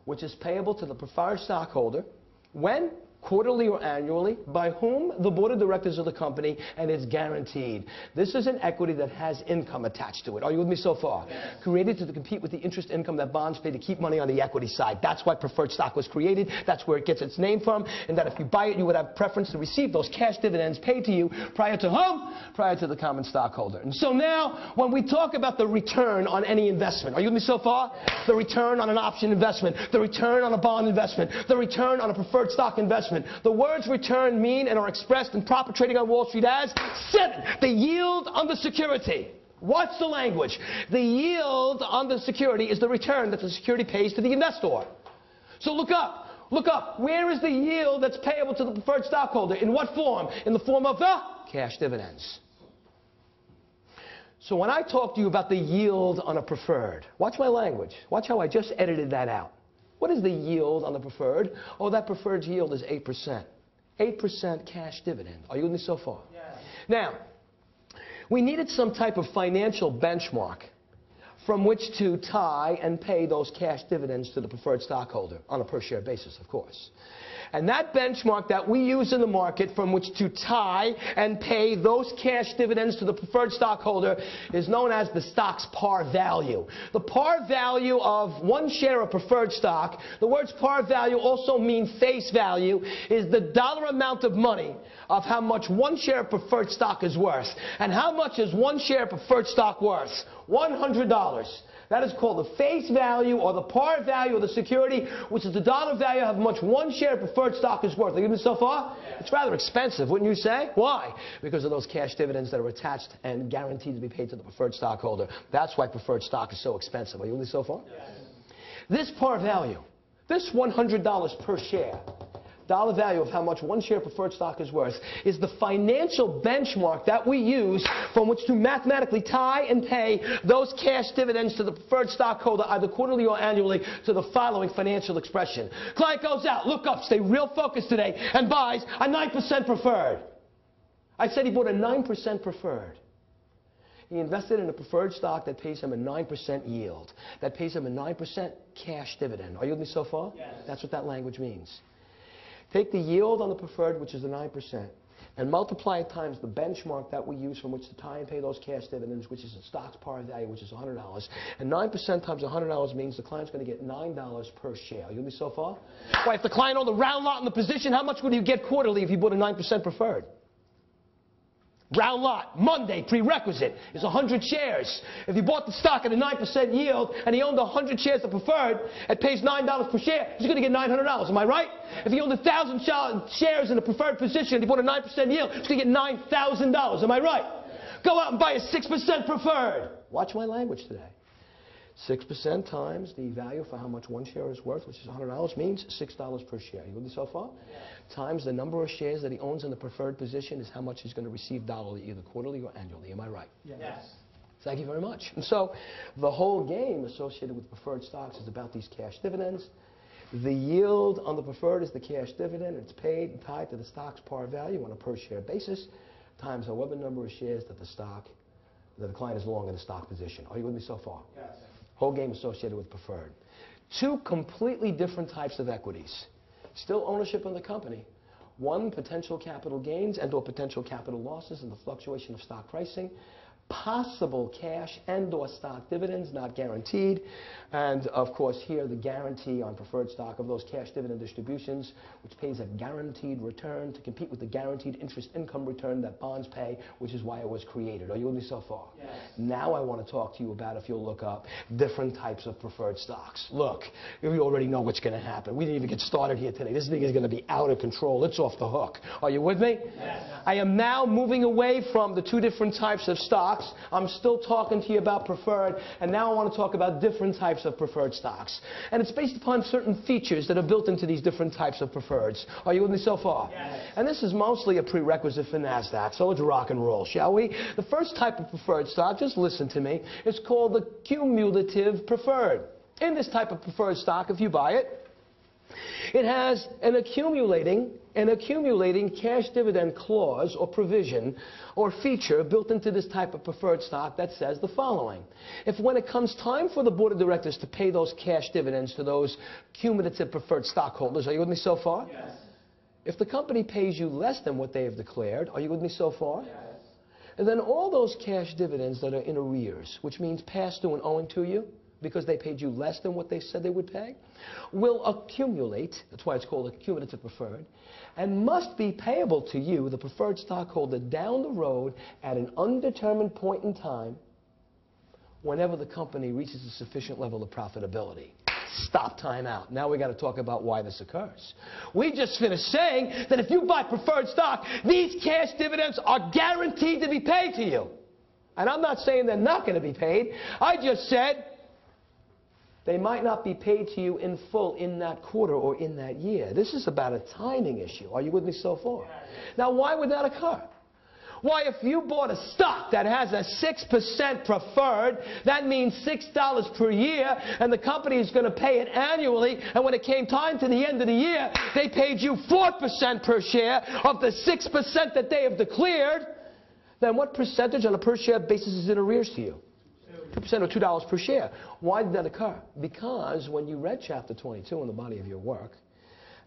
which is payable to the preferred stockholder when? Quarterly or annually, by whom? The board of directors of the company, and it's guaranteed. This is an equity that has income attached to it. Are you with me so far? Yes. Created to compete with the interest income that bonds pay to keep money on the equity side. That's why preferred stock was created. That's where it gets its name from, and that if you buy it, you would have preference to receive those cash dividends paid to you prior to whom? Prior to the common stockholder. And so now, when we talk about the return on any investment, are you with me so far? Yes. The return on an option investment, the return on a bond investment, the return on a preferred stock investment. The words return mean and are expressed in proper trading on Wall Street as 7. The yield on the security. What's the language? The yield on the security is the return that the security pays to the investor. So look up. Look up. Where is the yield that's payable to the preferred stockholder? In what form? In the form of the cash dividends. So when I talk to you about the yield on a preferred, watch my language. Watch how I just edited that out. What is the yield on the preferred? Oh, that preferred yield is 8%. 8% cash dividend. Are you with me so far? Yes. Now, we needed some type of financial benchmark from which to tie and pay those cash dividends to the preferred stockholder on a per-share basis, of course. And that benchmark that we use in the market from which to tie and pay those cash dividends to the preferred stockholder is known as the stock's par value. The par value of one share of preferred stock, the words par value also mean face value, is the dollar amount of money of how much one share of preferred stock is worth. And how much is one share of preferred stock worth? $100. That is called the face value or the par value of the security, which is the dollar value of how much one share of preferred stock is worth. Are you with me so far? Yeah. It's rather expensive, wouldn't you say? Why? Because of those cash dividends that are attached and guaranteed to be paid to the preferred stockholder. That's why preferred stock is so expensive. Are you with me so far? Yes. This par value, this $100 per share, dollar value of how much one share preferred stock is worth, is the financial benchmark that we use from which to mathematically tie and pay those cash dividends to the preferred stockholder either quarterly or annually to the following financial expression. Client goes out, look up, stay real focused today, and buys a 9% preferred. I said he bought a 9% preferred. He invested in a preferred stock that pays him a 9% yield, that pays him a 9% cash dividend. Are you with me so far? Yes. That's what that language means. Take the yield on the preferred, which is the 9%, and multiply it times the benchmark that we use from which to tie and pay those cash dividends, which is the stock's par value, which is $100. And 9% times $100 means the client's going to get $9 per share. Are you with me so far? Why, if the client owned a round lot in the position, how much would you get quarterly if you bought a 9% preferred? Round lot, Monday, prerequisite, is 100 shares. If he bought the stock at a 9% yield and he owned 100 shares of preferred, it pays $9 per share, he's going to get $900. Am I right? If he owned 1,000 shares in a preferred position and he bought a 9% yield, he's going to get $9,000. Am I right? Go out and buy a 6% preferred. Watch my language today. 6% times the value for how much one share is worth, which is $100, means $6 per share. You with me so far? Yeah. Times the number of shares that he owns in the preferred position is how much he's going to receive dollarly, either quarterly or annually. Am I right? Yes. Thank you very much. And so the whole game associated with preferred stocks is about these cash dividends. The yield on the preferred is the cash dividend. It's paid and tied to the stock's par value on a per share basis times however number of shares that the client is long in the stock position. Are you with me so far? Yes. Whole game associated with preferred. Two completely different types of equities. Still ownership in the company. One, potential capital gains and or potential capital losses in the fluctuation of stock pricing. Possible cash and or stock dividends, not guaranteed. And of course here the guarantee on preferred stock of those cash dividend distributions, which pays a guaranteed return to compete with the guaranteed interest income return that bonds pay, which is why it was created. Are you with me so far? Yes. Now I want to talk to you about, if you'll look up, different types of preferred stocks. Look, you already know what's going to happen. We didn't even get started here today. This thing is going to be out of control. It's off the hook. Are you with me? Yes. I am now moving away from the two different types of stocks. I'm still talking to you about preferred, and now I want to talk about different types of preferred stocks. And it's based upon certain features that are built into these different types of preferreds. Are you with me so far? Yes. And this is mostly a prerequisite for NASDAQ, so let's rock and roll, shall we? The first type of preferred stock, just listen to me, is called the cumulative preferred. In this type of preferred stock, if you buy it, It has an accumulating cash dividend clause or provision or feature built into this type of preferred stock that says the following. If when it comes time for the board of directors to pay those cash dividends to those cumulative preferred stockholders, are you with me so far? Yes. If the company pays you less than what they have declared, are you with me so far? Yes. And then all those cash dividends that are in arrears, which means past due and owing to you, because they paid you less than what they said they would pay, will accumulate, that's why it's called a cumulative preferred, and must be payable to you, the preferred stockholder, down the road at an undetermined point in time whenever the company reaches a sufficient level of profitability. Stop, time out. Now we got to talk about why this occurs. We just finished saying that if you buy preferred stock, these cash dividends are guaranteed to be paid to you. And I'm not saying they're not going to be paid. I just said they might not be paid to you in full in that quarter or in that year. This is about a timing issue. Are you with me so far? Now, why would that occur? Why, if you bought a stock that has a 6% preferred, that means $6 per year, and the company is going to pay it annually, and when it came time to the end of the year, they paid you 4% per share of the 6% that they have declared, then what percentage on a per share basis is in arrears to you? 2% or $2 per share. Why did that occur? Because when you read Chapter 22 in the body of your work,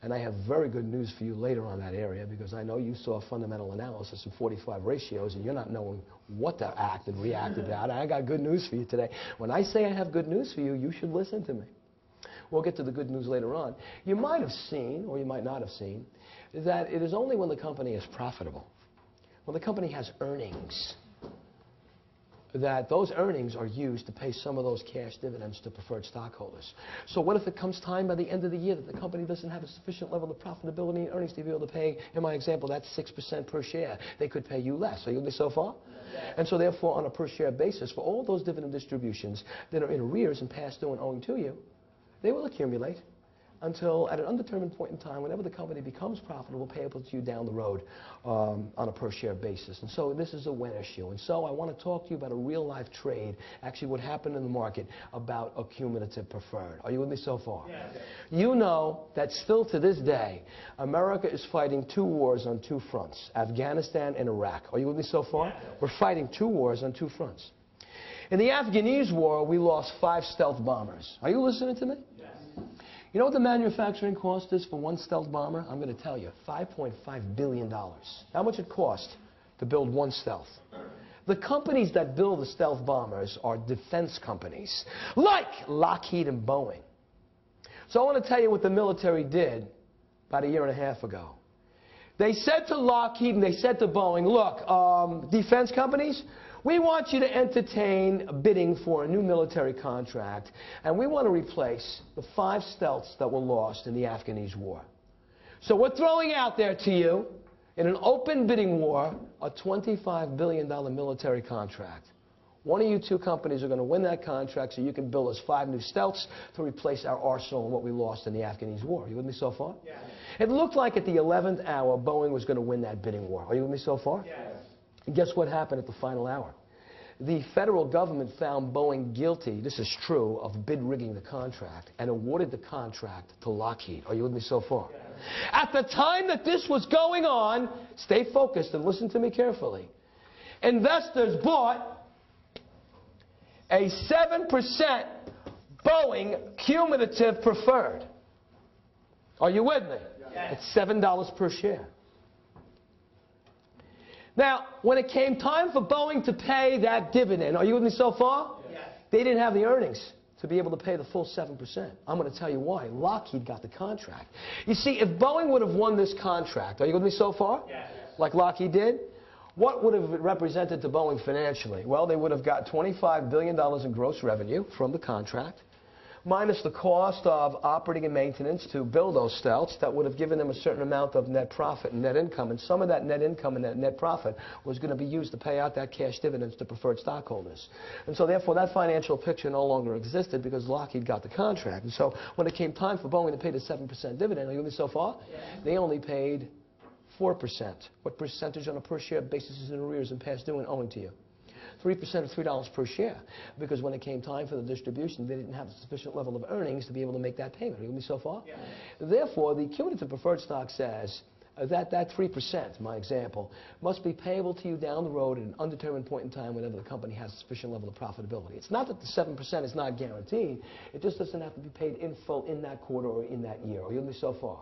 and I have very good news for you later on that area, because I know you saw fundamental analysis and 45 ratios, and you're not knowing what to act and react about. I got good news for you today. When I say I have good news for you, you should listen to me. We'll get to the good news later on. You might have seen, or you might not have seen, that it is only when the company is profitable, when the company has earnings, that those earnings are used to pay some of those cash dividends to preferred stockholders. So what if it comes time by the end of the year that the company doesn't have a sufficient level of profitability and earnings to be able to pay, in my example, that's 6% per share. They could pay you less. Are you with me so far? And so therefore, on a per share basis, for all those dividend distributions that are in arrears and past due and owing to you, they will accumulate until at an undetermined point in time, whenever the company becomes profitable, payable to you down the road on a per share basis. And so this is a when issue. And so I want to talk to you about a real life trade, actually what happened in the market about a cumulative preferred. Are you with me so far? Yes. You know that still to this day, America is fighting two wars on two fronts, Afghanistan and Iraq. Are you with me so far? Yes. We're fighting two wars on two fronts. In the Afghanese war, we lost 5 stealth bombers. Are you listening to me? Yes. You know what the manufacturing cost is for one stealth bomber? I'm going to tell you, $5.5 billion. How much it cost to build one stealth? The companies that build the stealth bombers are defense companies, like Lockheed and Boeing. So I want to tell you what the military did about a year and a half ago. They said to Lockheed and they said to Boeing, look, defense companies, we want you to entertain bidding for a new military contract, and we want to replace the 5 stealths that were lost in the Afghanese war. So we're throwing out there to you, in an open bidding war, a $25 billion military contract. One of you two companies are going to win that contract so you can build us 5 new stealths to replace our arsenal and what we lost in the Afghanese war. Are you with me so far? Yes. It looked like at the 11th hour, Boeing was going to win that bidding war. Are you with me so far? Yes. And guess what happened at the final hour? The federal government found Boeing guilty, this is true, of bid rigging the contract and awarded the contract to Lockheed. Are you with me so far? Yes. At the time that this was going on, stay focused and listen to me carefully. Investors bought a 7% Boeing cumulative preferred. Are you with me? Yes. It's $7 per share. Now, when it came time for Boeing to pay that dividend, are you with me so far? Yes. They didn't have the earnings to be able to pay the full 7%. I'm going to tell you why. Lockheed got the contract. You see, if Boeing would have won this contract, are you with me so far? Yes. Like Lockheed did? What would have it represented to Boeing financially? Well, they would have got $25 billion in gross revenue from the contract, minus the cost of operating and maintenance to build those stealths. That would have given them a certain amount of net profit and net income. And some of that net income and that net profit was going to be used to pay out that cash dividends to preferred stockholders. And so therefore that financial picture no longer existed because Lockheed got the contract. And so when it came time for Boeing to pay the 7% dividend, are you with me so far? Yes. They only paid 4%. What percentage on a per share basis is in arrears and past due and owing to you? 3% of $3 per share, because when it came time for the distribution, they didn't have a sufficient level of earnings to be able to make that payment. Are you with me so far? Yeah. Therefore, the cumulative preferred stock says that 3%, my example, must be payable to you down the road at an undetermined point in time whenever the company has a sufficient level of profitability. It's not that the 7% is not guaranteed. It just doesn't have to be paid in full in that quarter or in that year. Are you with me so far?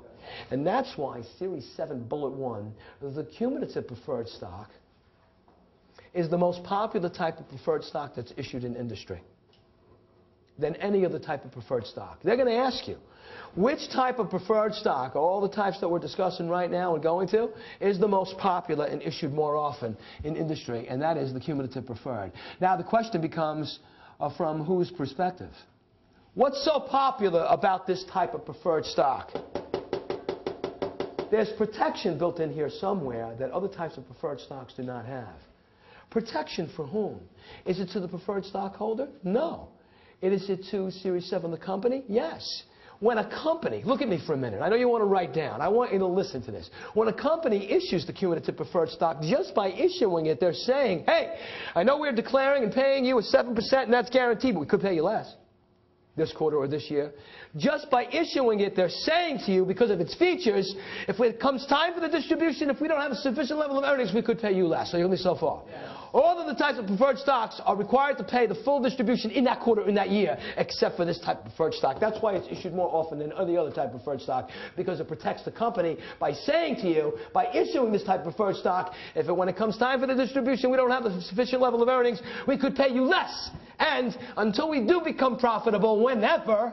And that's why Series 7 Bullet 1, the cumulative preferred stock, is the most popular type of preferred stock that's issued in industry than any other type of preferred stock. They're going to ask you, which type of preferred stock, all the types that we're discussing right now and going to, is the most popular and issued more often in industry, and that is the cumulative preferred. Now the question becomes, from whose perspective? What's so popular about this type of preferred stock? There's protection built in here somewhere that other types of preferred stocks do not have. Protection for whom? Is it to the preferred stockholder? No. Is it to Series 7, the company? Yes. When a company, look at me for a minute, I know you want to write down, I want you to listen to this. When a company issues the cumulative preferred stock, just by issuing it, they're saying, hey, I know we're declaring and paying you a 7% and that's guaranteed, but we could pay you less this quarter or this year. Just by issuing it, they're saying to you, because of its features, if it comes time for the distribution, if we don't have a sufficient level of earnings, we could pay you less. So you're only so far. Yeah. All of the types of preferred stocks are required to pay the full distribution in that quarter, in that year, except for this type of preferred stock. That's why it's issued more often than any other type of preferred stock, because it protects the company by saying to you, by issuing this type of preferred stock, when it comes time for the distribution, we don't have the sufficient level of earnings, we could pay you less. And until we do become profitable, whenever,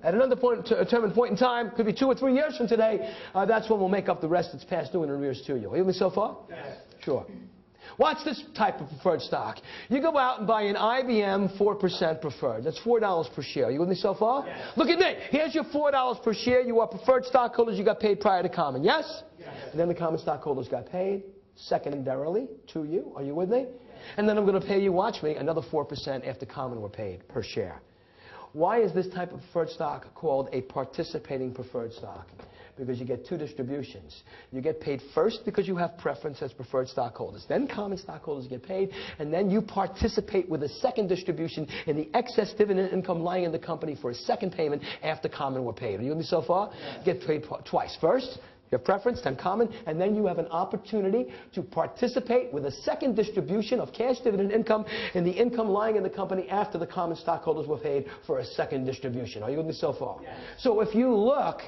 at an undetermined point in time, could be 2 or 3 years from today, that's when we'll make up the rest that's past due in arrears to you. Are you with me so far? Yes. Sure. Watch this type of preferred stock. You go out and buy an IBM 4% preferred. That's $4 per share. Are you with me so far? Yes. Look at me. Here's your $4 per share. You are preferred stockholders. You got paid prior to common. Yes? Yes. And then the common stockholders got paid secondarily to you. Are you with me? Yes. And then I'm going to pay you, watch me, another 4% after common were paid per share. Why is this type of preferred stock called a participating preferred stock? Because you get 2 distributions. You get paid first because you have preference as preferred stockholders. Then common stockholders get paid, and then you participate with a second distribution in the excess dividend income lying in the company for a second payment after common were paid. Are you with me so far? Yes. Get paid twice. First, your preference, then common, and then you have an opportunity to participate with a second distribution of cash dividend income in the income lying in the company after the common stockholders were paid for a second distribution. Are you with me so far? Yes. So if you look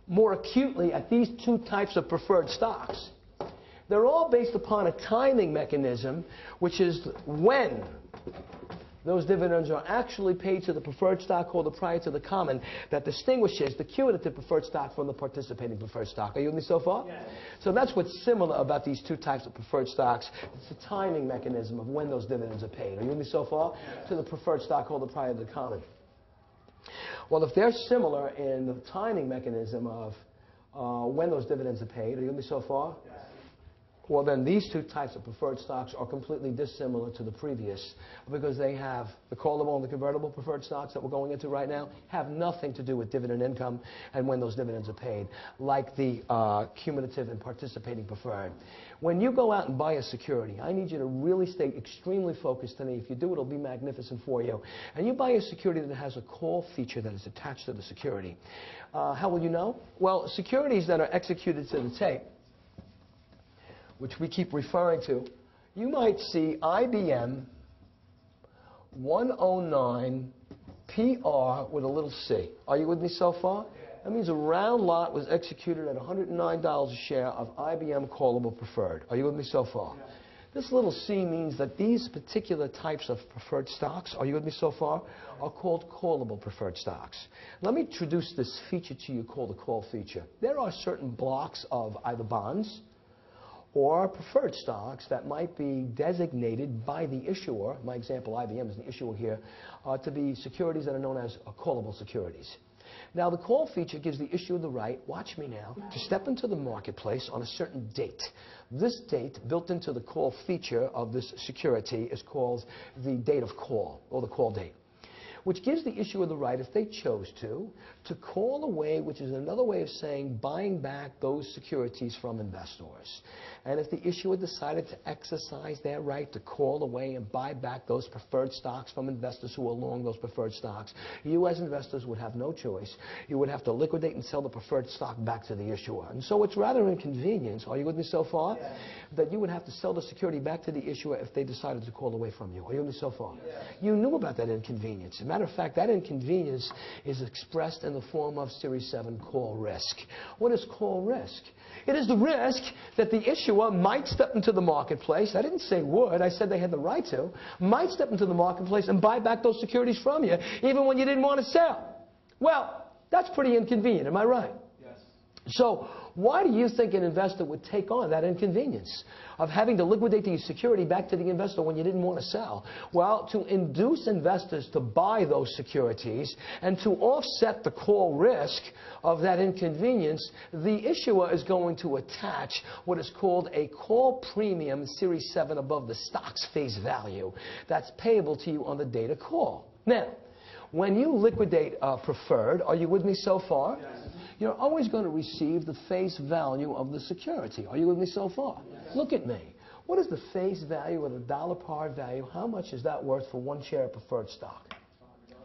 more acutely at these 2 types of preferred stocks, they're all based upon a timing mechanism, which is when those dividends are actually paid to the preferred stockholder prior to the common, that distinguishes the cumulative preferred stock from the participating preferred stock. Are you with me so far? Yes. So that's what's similar about these 2 types of preferred stocks. It's the timing mechanism of when those dividends are paid. Are you with me so far? Yes. To the preferred stockholder prior to the common. Well, if they're similar in the timing mechanism of when those dividends are paid, are you with me so far? Yes. Well, then these 2 types of preferred stocks are completely dissimilar to the previous, because they have the callable and the convertible preferred stocks that we're going into right now have nothing to do with dividend income and when those dividends are paid, like the cumulative and participating preferred. When you go out and buy a security, I need you to really stay extremely focused to me. If you do, it'll be magnificent for you. And you buy a security that has a call feature that is attached to the security. How will you know? Well, securities that are executed to the tape, which we keep referring to, you might see IBM 109 PR with a little c. Are you with me so far? That means a round lot was executed at $109 a share of IBM callable preferred. Are you with me so far? Yeah. This little c means that these particular types of preferred stocks, are you with me so far, are called callable preferred stocks. Let me introduce this feature to you called the call feature. There are certain blocks of either bonds or preferred stocks that might be designated by the issuer, my example IBM is the issuer here, to be securities that are known as callable securities. Now the call feature gives the issuer the right, watch me now, to step into the marketplace on a certain date. This date built into the call feature of this security is called the date of call, or the call date. which gives the issuer the right, if they chose to call away, which is another way of saying buying back those securities from investors. And if the issuer decided to exercise their right to call away and buy back those preferred stocks from investors who are long those preferred stocks, you as investors would have no choice. You would have to liquidate and sell the preferred stock back to the issuer. And so it's rather inconvenient, are you with me so far? Yes. That you would have to sell the security back to the issuer if they decided to call away from you. Are you with me so far? Yes. You knew about that inconvenience. As a matter of fact, that inconvenience is expressed in the form of Series 7 call risk. What is call risk? It is the risk that the issuer might step into the marketplace. I didn't say would. I said they had the right to. Might step into the marketplace and buy back those securities from you, even when you didn't want to sell. Well, that's pretty inconvenient. Am I right? Yes. So why do you think an investor would take on that inconvenience of having to liquidate the security back to the investor when you didn't want to sell? Well, to induce investors to buy those securities and to offset the call risk of that inconvenience, the issuer is going to attach what is called a call premium, Series 7, above the stock's face value. That's payable to you on the date of call. Now, when you liquidate preferred, are you with me so far? Yes. You're always going to receive the face value of the security. Are you with me so far? Yes. Look at me. What is the face value of the dollar par value? How much is that worth for one share of preferred stock?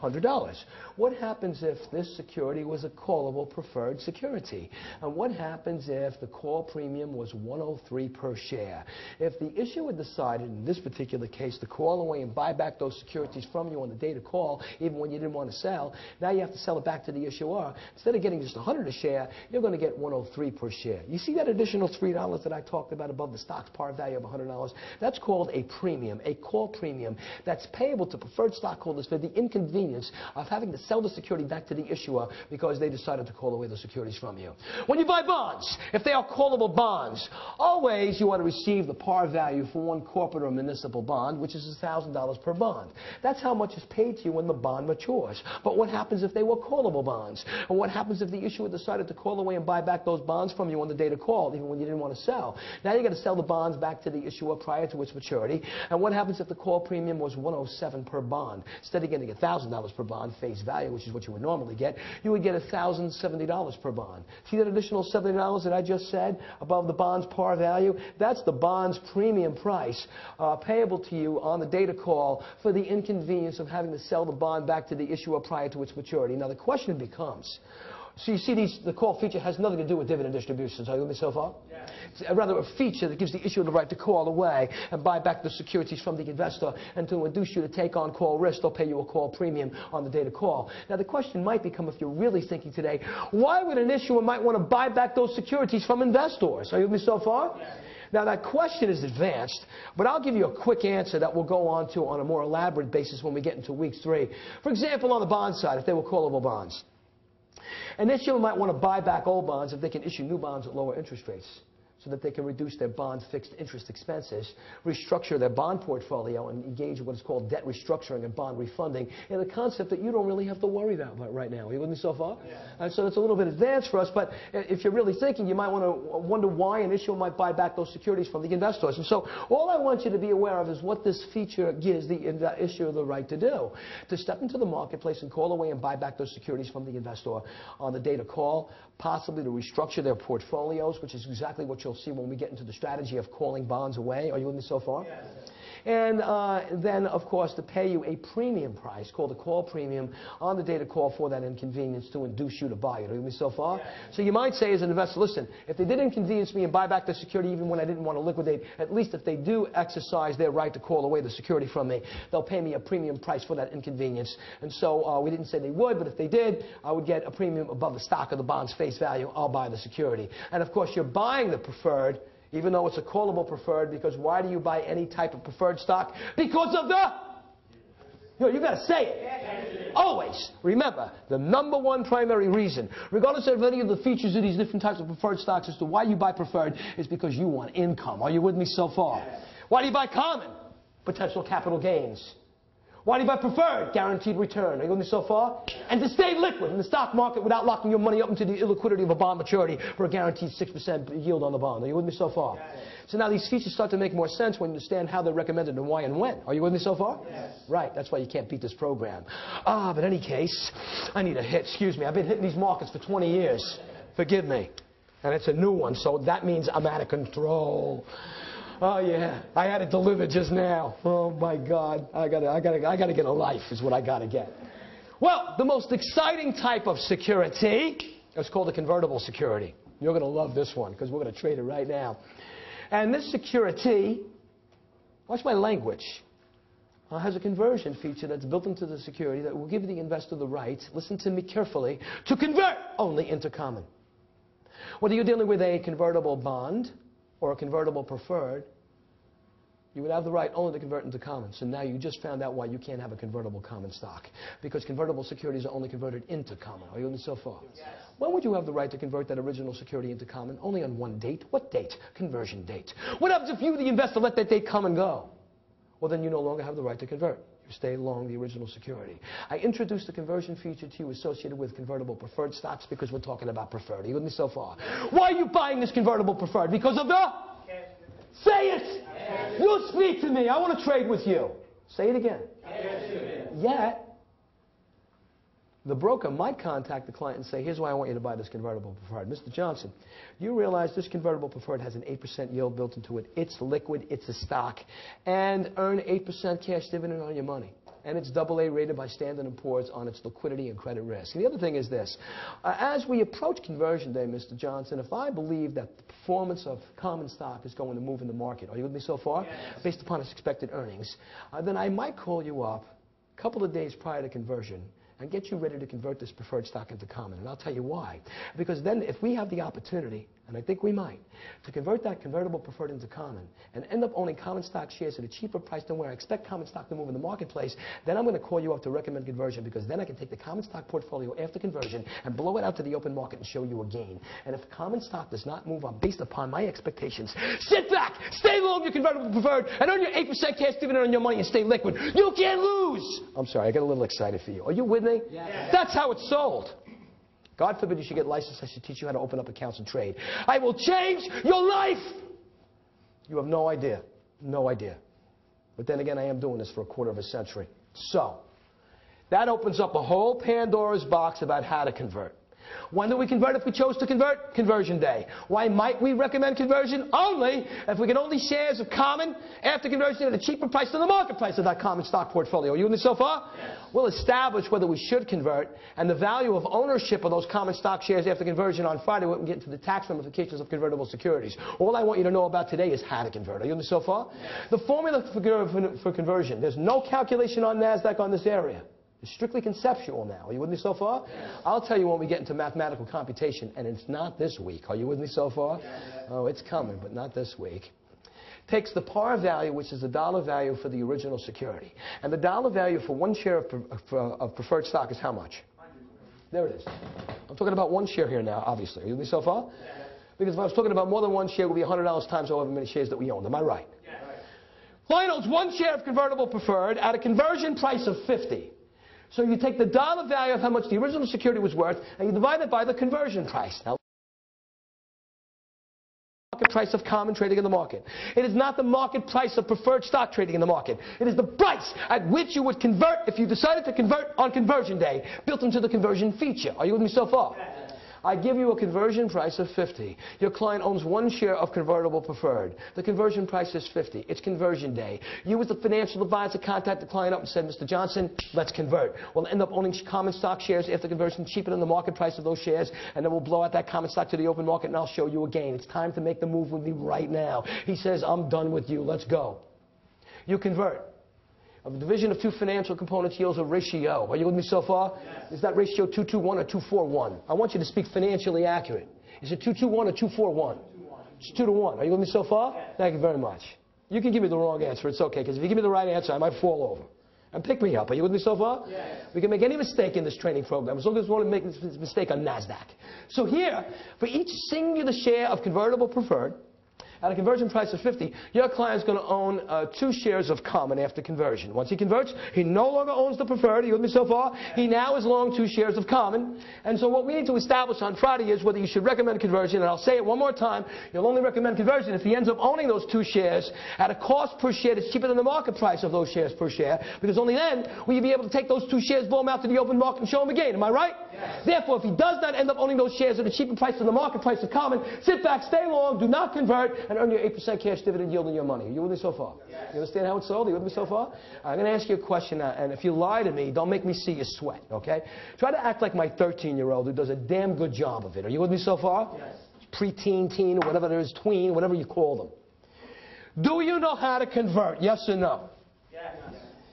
$100. What happens if this security was a callable preferred security? And what happens if the call premium was $103 per share? If the issuer decided, in this particular case, to call away and buy back those securities from you on the date of call, even when you didn't want to sell, now you have to sell it back to the issuer. Instead of getting just $100 a share, you're going to get $103 per share. You see that additional $3 that I talked about above the stock's par value of $100? That's called a premium, a call premium that's payable to preferred stockholders for the inconvenience of having to sell the security back to the issuer because they decided to call away the securities from you. When you buy bonds, if they are callable bonds, always you want to receive the par value for one corporate or municipal bond, which is $1,000 per bond. That's how much is paid to you when the bond matures. But what happens if they were callable bonds? And what happens if the issuer decided to call away and buy back those bonds from you on the date of call, even when you didn't want to sell? Now you've got to sell the bonds back to the issuer prior to its maturity. And what happens if the call premium was $107 per bond? Instead of getting $1,000 per bond face value, which is what you would normally get, you would get $1,070 per bond. See that additional $70 that I just said above the bond's par value? That's the bond's premium price payable to you on the date of call for the inconvenience of having to sell the bond back to the issuer prior to its maturity. Now the question becomes, so you see the call feature has nothing to do with dividend distributions. Are you with me so far? Yes. It's rather a feature that gives the issuer the right to call away and buy back the securities from the investor, and to induce you to take on call risk, they'll pay you a call premium on the date of call. Now the question might become, if you're really thinking today, why would an issuer might want to buy back those securities from investors? Are you with me so far? Yes. Now that question is advanced, but I'll give you a quick answer that we'll go on to on a more elaborate basis when we get into week 3. For example, on the bond side, if they were callable bonds. An issuer might want to buy back old bonds if they can issue new bonds at lower interest rates, so that they can reduce their bond fixed interest expenses, restructure their bond portfolio, and engage in what is called debt restructuring and bond refunding, in a concept that you don't really have to worry about right now. Are you with me so far? Yeah. And so it's a little bit advanced for us, but if you're really thinking, you might want to wonder why an issuer might buy back those securities from the investors. And so all I want you to be aware of is what this feature gives the issuer the right to do, to step into the marketplace and call away and buy back those securities from the investor on the date of call, possibly to restructure their portfolios, which is exactly what you'll see when we get into the strategy of calling bonds away. Are you with me so far? Yes. And then, of course, to pay you a premium price called a call premium on the date of call for that inconvenience to induce you to buy it. Are you with me so far? Yes. So you might say as an investor, listen, if they did inconvenience me and buy back the security even when I didn't want to liquidate, at least if they do exercise their right to call away the security from me, they'll pay me a premium price for that inconvenience. And so we didn't say they would, but if they did, I would get a premium above the stock of the bond's face value. I'll buy the security. And of course, you're buying the preferred, even though it's a callable preferred, because why do you buy any type of preferred stock? Because of the... You got to say it. Always. Remember, the #1 primary reason, regardless of any of the features of these different types of preferred stocks, as to why you buy preferred, is because you want income. Are you with me so far? Why do you buy common? Potential capital gains. Why do you buy preferred? Guaranteed return. Are you with me so far? And to stay liquid in the stock market without locking your money up into the illiquidity of a bond maturity for a guaranteed 6% yield on the bond. Are you with me so far? Yes. So now these features start to make more sense when you understand how they're recommended and why and when. Are you with me so far? Yes. Right. That's why you can't beat this program. But in any case, I need a hit. Excuse me. I've been hitting these markets for 20 years. Forgive me. And it's a new one, so that means I'm out of control. Oh yeah, I had it delivered just now. Oh my God, I gotta get a life is what I gotta get. Well, the most exciting type of security is called a convertible security. You're gonna love this one because we're gonna trade it right now. And this security, watch my language, has a conversion feature that's built into the security that will give the investor the right, listen to me carefully, to convert only into common. Whether you're dealing with a convertible bond or a convertible preferred, you would have the right only to convert into common. So now you just found out why you can't have a convertible common stock. Because convertible securities are only converted into common. Are you with me so far? Yes. When would you have the right to convert that original security into common? Only on one date. What date? Conversion date. What happens if you, the investor, let that date come and go? Well, then you no longer have the right to convert. You stay long the original security. I introduced the conversion feature to you associated with convertible preferred stocks because we're talking about preferred. Are you with me so far? Why are you buying this convertible preferred? Because of the? Say it! You speak to me. I want to trade with you. Say it again. Yet, the broker might contact the client and say, here's why I want you to buy this convertible preferred. Mr. Johnson, you realize this convertible preferred has an 8% yield built into it. It's liquid, it's a stock, and earn 8% cash dividend on your money. And it's AA rated by Standard & Poor's on its liquidity and credit risk. And the other thing is this. As we approach conversion day, Mr. Johnson, if I believe that the performance of common stock is going to move in the market, are you with me so far? Yes. Based upon its expected earnings, then I might call you up a couple of days prior to conversion and get you ready to convert this preferred stock into common. And I'll tell you why. Because then if we have the opportunity, and I think we might, to convert that convertible preferred into common and end up owning common stock shares at a cheaper price than where I expect common stock to move in the marketplace, then I'm going to call you up to recommend conversion because then I can take the common stock portfolio after conversion and blow it out to the open market and show you a gain. And if common stock does not move up based upon my expectations, sit back, stay long your convertible preferred, and earn your 8% cash dividend on your money and stay liquid. You can't lose. I'm sorry, I got a little excited for you. Are you with me? Yes. That's how it's sold. God forbid you should get licensed. I should teach you how to open up accounts and trade. I will change your life. You have no idea. No idea. But then again, I am doing this for a quarter of a century. So, that opens up a whole Pandora's box about how to convert. When do we convert if we chose to convert? Conversion day. Why might we recommend conversion? Only if we get only shares of common after conversion at a cheaper price than the market price of that common stock portfolio. Are you with me so far? Yes. We'll establish whether we should convert and the value of ownership of those common stock shares after conversion on Friday when we get into the tax ramifications of convertible securities. All I want you to know about today is how to convert. Are you with me so far? Yes. The formula for conversion, there's no calculation on NASDAQ on this area. It's strictly conceptual now. Are you with me so far? Yes. I'll tell you when we get into mathematical computation, and it's not this week. Are you with me so far? Yes. Oh, it's coming, but not this week. Takes the par value, which is the dollar value for the original security. And the dollar value for one share of preferred stock is how much? There it is. I'm talking about one share here now, obviously. Are you with me so far? Yes. Because if I was talking about more than one share, it would be $100 times however many shares that we own. Am I right? Yes. Client owns one share of convertible preferred at a conversion price of 50. So you take the dollar value of how much the original security was worth, and you divide it by the conversion price. Now, market price of common trading in the market. It is not the market price of preferred stock trading in the market. It is the price at which you would convert if you decided to convert on conversion day, built into the conversion feature. Are you with me so far? I give you a conversion price of 50. Your client owns one share of convertible preferred. The conversion price is 50. It's conversion day. You as the financial advisor contact the client up and said, Mr. Johnson, let's convert. We'll end up owning common stock shares after conversion cheaper than the market price of those shares, and then we'll blow out that common stock to the open market and I'll show you a gain. It's time to make the move with me right now. He says, I'm done with you. Let's go. You convert. A division of two financial components yields a ratio. Are you with me so far? Yes. Is that ratio 2:1 or 2:4:1? I want you to speak financially accurate. Is it 2:1 or 2:4:1? It's 2:1. Are you with me so far? Yes. Thank you very much. You can give me the wrong answer. It's okay, because if you give me the right answer, I might fall over. And pick me up. Are you with me so far? Yes. We can make any mistake in this training program as long as we want to make this mistake on NASDAQ. So here, for each singular share of convertible preferred, At a conversion price of 50, your client's going to own 2 shares of common after conversion. Once he converts, he no longer owns the preferred. Are you with me so far? He now is long 2 shares of common. And so what we need to establish on Friday is whether you should recommend conversion. And I'll say it one more time. You'll only recommend conversion if he ends up owning those 2 shares at a cost per share that's cheaper than the market price of those shares per share. Because only then will you be able to take those 2 shares, blow them out to the open market, and show him a gain. Am I right? Yes. Therefore, if he does not end up owning those shares at a cheaper price than the market price of common, sit back, stay long, do not convert, and earn your 8% cash dividend yield on your money. Are you with me so far? Yes. You understand how it's sold? Are you with me so far? I'm going to ask you a question, and if you lie to me, don't make me see you sweat, okay? Try to act like my 13-year-old who does a damn good job of it. Are you with me so far? Yes. Preteen, teen, or whatever there is, tween, whatever you call them. Do you know how to convert? Yes or no? Yes.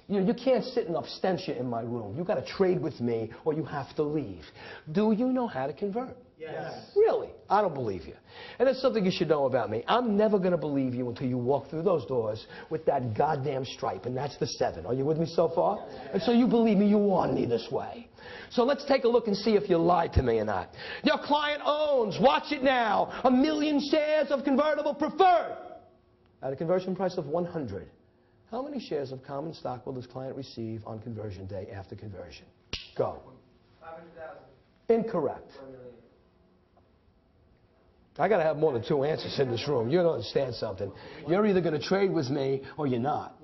You can't sit in abstention in my room. You've got to trade with me or you have to leave. Do you know how to convert? Yes. Really? I don't believe you. And that's something you should know about me. I'm never going to believe you until you walk through those doors with that goddamn stripe, and that's the 7. Are you with me so far? And so you believe me, you want me this way. So let's take a look and see if you lied to me or not. Your client owns, watch it now, 1 million shares of convertible preferred at a conversion price of 100. How many shares of common stock will this client receive on conversion day after conversion? Go. 500,000. Incorrect. I got to have more than 2 answers in this room. You don't understand something. You're either going to trade with me or you're not.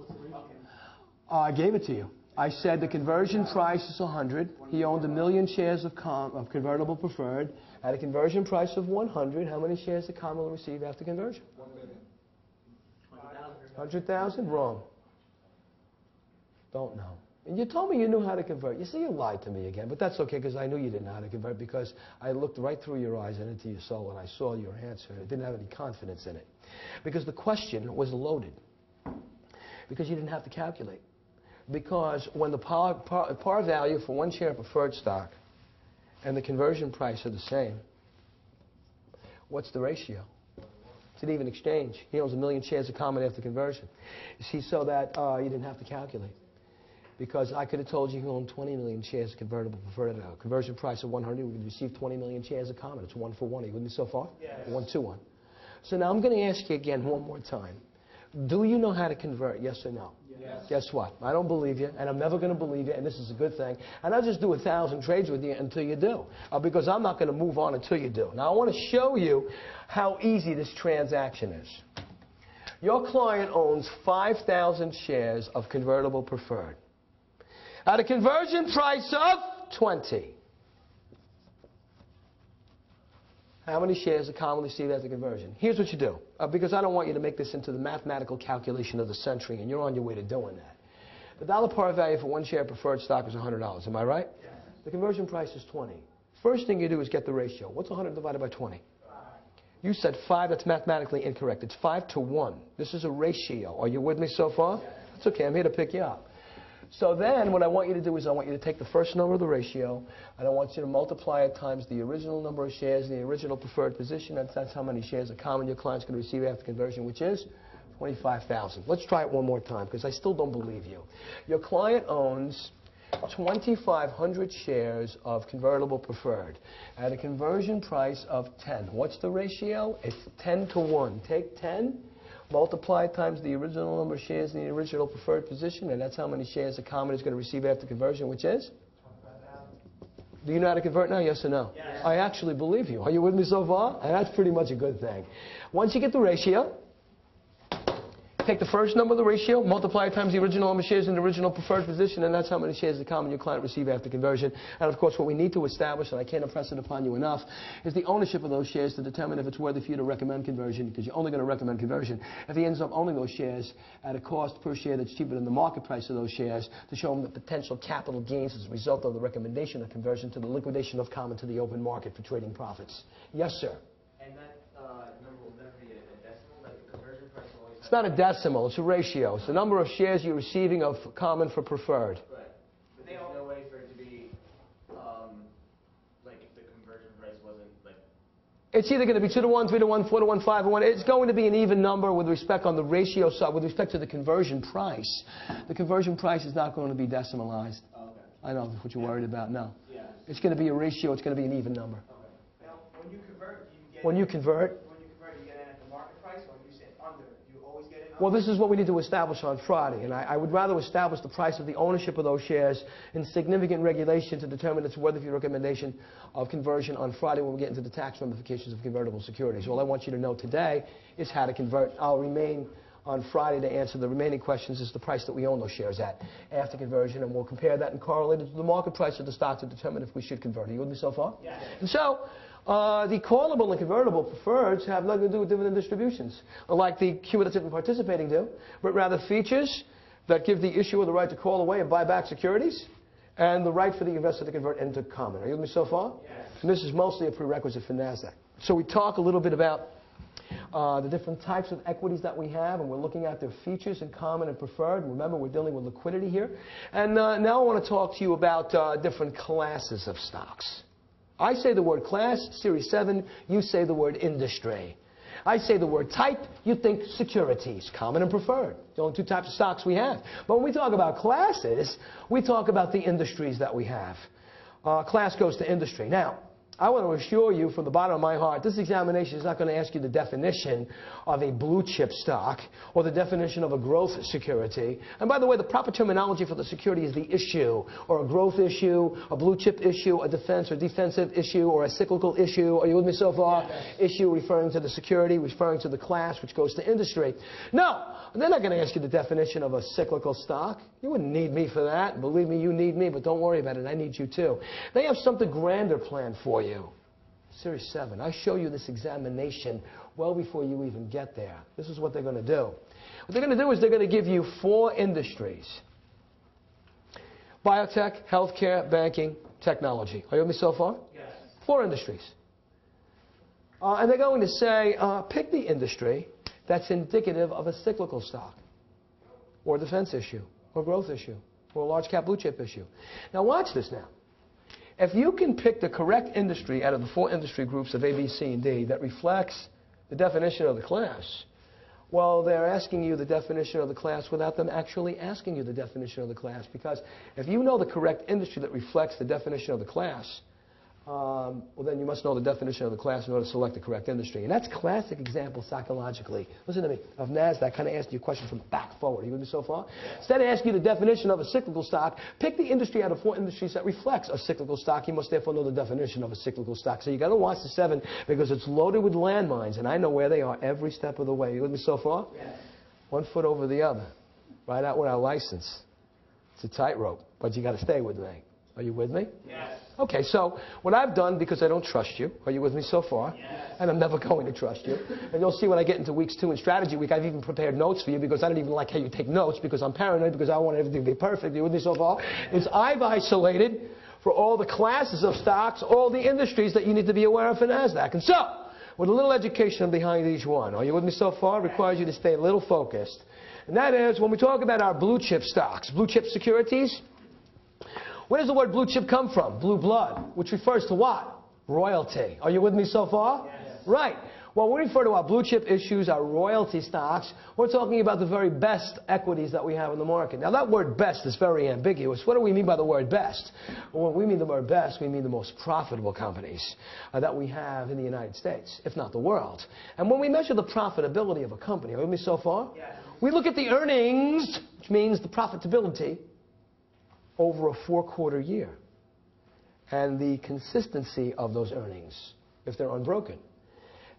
I gave it to you. I said the conversion price is 100. He owned 1 million shares of convertible preferred. At a conversion price of 100, how many shares of common will receive after conversion? 1 million. 100,000? Wrong. Don't know. And you told me you knew how to convert. You see, you lied to me again, but that's okay because I knew you didn't know how to convert because I looked right through your eyes and into your soul and I saw your answer. I didn't have any confidence in it because the question was loaded because you didn't have to calculate. Because when the par value for 1 share of preferred stock and the conversion price are the same, what's the ratio? It's an even exchange. He owns 1 million shares of common after conversion. You see, so that you didn't have to calculate. Because I could have told you he owned 20 million shares of convertible preferred at a conversion price of 100. We could receive 20 million shares of common. It's 1 for 1. Are you with me so far? Yes. 1 to 1. So now I'm going to ask you again one more time. Do you know how to convert? Yes or no? Yes. Guess what? I don't believe you, and I'm never going to believe you, and this is a good thing. And I'll just do 1,000 trades with you until you do, because I'm not going to move on until you do. Now, I want to show you how easy this transaction is. Your client owns 5,000 shares of convertible preferred at a conversion price of 20. How many shares are commonly received at the conversion? Here's what you do, because I don't want you to make this into the mathematical calculation of the century, and you're on your way to doing that. The dollar par value for 1 share of preferred stock is $100. Am I right? Yes. The conversion price is 20. First thing you do is get the ratio. What's 100 divided by 20? 5. You said 5. That's mathematically incorrect. It's 5 to 1. This is a ratio. Are you with me so far? Yes. It's okay. I'm here to pick you up. So then what I want you to do is I want you to take the first number of the ratio, and I want you to multiply it times the original number of shares in the original preferred position. That's how many shares of common your client's going to receive after conversion, which is 25,000. Let's try it one more time because I still don't believe you. Your client owns 2,500 shares of convertible preferred at a conversion price of 10. What's the ratio? It's 10 to 1. Take 10. Multiply times the original number of shares in the original preferred position, and that's how many shares a common is going to receive after conversion, which is? 25,000. Do you know how to convert now, yes or no? Yes. I actually believe you. Are you with me so far? And that's pretty much a good thing. Once you get the ratio, take the first number of the ratio, multiply it times the original number of shares in the original preferred position, and that's how many shares of common your client receive after conversion. And of course, what we need to establish, and I can't impress it upon you enough, is the ownership of those shares to determine if it's worthy for you to recommend conversion, because you're only going to recommend conversion if he ends up owning those shares at a cost per share that's cheaper than the market price of those shares, to show him the potential capital gains as a result of the recommendation of conversion to the liquidation of common to the open market for trading profits. Yes, sir. And that number will never be a decimal, like the conversion price will always... It's not a decimal, it's a ratio. It's the number of shares you're receiving of common for preferred. Right. But there's no way for it to be, like if the conversion price wasn't like... It's either going to be 2 to 1, 3 to 1, 4 to 1, 5 to 1. It's going to be an even number with respect on the ratio side, with respect to the conversion price. The conversion price is not going to be decimalized. Oh, okay. I know that's what you're worried about. No. Yeah. It's going to be a ratio. It's going to be an even number. Okay. Now, when you convert, do you get... When you convert, you get it at the market price, or you Well, this is what we need to establish on Friday, and I would rather establish the price of the ownership of those shares in significant regulation to determine its worthy recommendation of conversion on Friday when we get into the tax ramifications of convertible securities. All I want you to know today is how to convert. I'll remain on Friday to answer the remaining questions as the price that we own those shares at after conversion, and we'll compare that and correlate it to the market price of the stock to determine if we should convert. Are you with me so far? Yes. And so, the callable and convertible preferreds have nothing to do with dividend distributions, unlike the cumulative and participating do, but rather features that give the issuer the right to call away and buy back securities and the right for the investor to convert into common. Are you with me so far? Yes. And this is mostly a prerequisite for NASDAQ. So we talk a little bit about the different types of equities that we have, and we're looking at their features in common and preferred. Remember, we're dealing with liquidity here. And now I want to talk to you about different classes of stocks. I say the word class, Series 7, you say the word industry. I say the word type, you think securities, common and preferred. The only two types of stocks we have. But when we talk about classes, we talk about the industries that we have. Class goes to industry. Now, I want to assure you from the bottom of my heart, this examination is not going to ask you the definition of a blue chip stock or the definition of a growth security. And by the way, the proper terminology for the security is the issue, or a growth issue, a blue chip issue, a defense or defensive issue, or a cyclical issue. Are you with me so far? Yes. Issue referring to the security, referring to the class, which goes to industry. No, they're not going to ask you the definition of a cyclical stock. You wouldn't need me for that. Believe me, you need me, but don't worry about it. I need you too. They have something grander planned for you. Series 7. I show you this examination well before you even get there. This is what they're going to do. What they're going to do is they're going to give you 4 industries. Biotech, healthcare, banking, technology. Are you with me so far? Yes. 4 industries. And they're going to say, pick the industry that's indicative of a cyclical stock, or defense issue, or growth issue, or a large cap blue chip issue. Now watch this now. If you can pick the correct industry out of the 4 industry groups of A, B, C, and D that reflects the definition of the class, well, they're asking you the definition of the class without them actually asking you the definition of the class. Because if you know the correct industry that reflects the definition of the class, well, then you must know the definition of the class in order to select the correct industry. And that's classic example psychologically. Listen to me. Of NASDAQ, kind of asking you a question from the back forward. Are you with me so far? Instead of asking you the definition of a cyclical stock, pick the industry out of 4 industries that reflects a cyclical stock. You must therefore know the definition of a cyclical stock. So you got to watch the 7 because it's loaded with landmines, and I know where they are every step of the way. Are you with me so far? Yes. 1 foot over the other. Right out with our license. It's a tightrope, but you got to stay with me. Are you with me? Yes. Okay, so what I've done, because I don't trust you, are you with me so far? Yes. And I'm never going to trust you. And you'll see when I get into weeks 2 and strategy week, I've even prepared notes for you because I don't even like how you take notes because I'm paranoid because I want everything to be perfect. Are you with me so far? Is I've isolated for all the classes of stocks, all the industries that you need to be aware of for NASDAQ. And so, with a little education behind each one, are you with me so far? It requires you to stay a little focused. And that is, when we talk about our blue chip stocks, blue chip securities, where does the word blue chip come from? Blue blood, which refers to what? Royalty. Are you with me so far? Yes. Right. When we refer to our blue chip issues, our royalty stocks, we're talking about the very best equities that we have in the market. Now that word best is very ambiguous. What do we mean by the word best? Well, when we mean the word best, we mean the most profitable companies that we have in the United States, if not the world. And when we measure the profitability of a company, are you with me so far? Yes. We look at the earnings, which means the profitability, over a 4-quarter year, and the consistency of those earnings, if they're unbroken.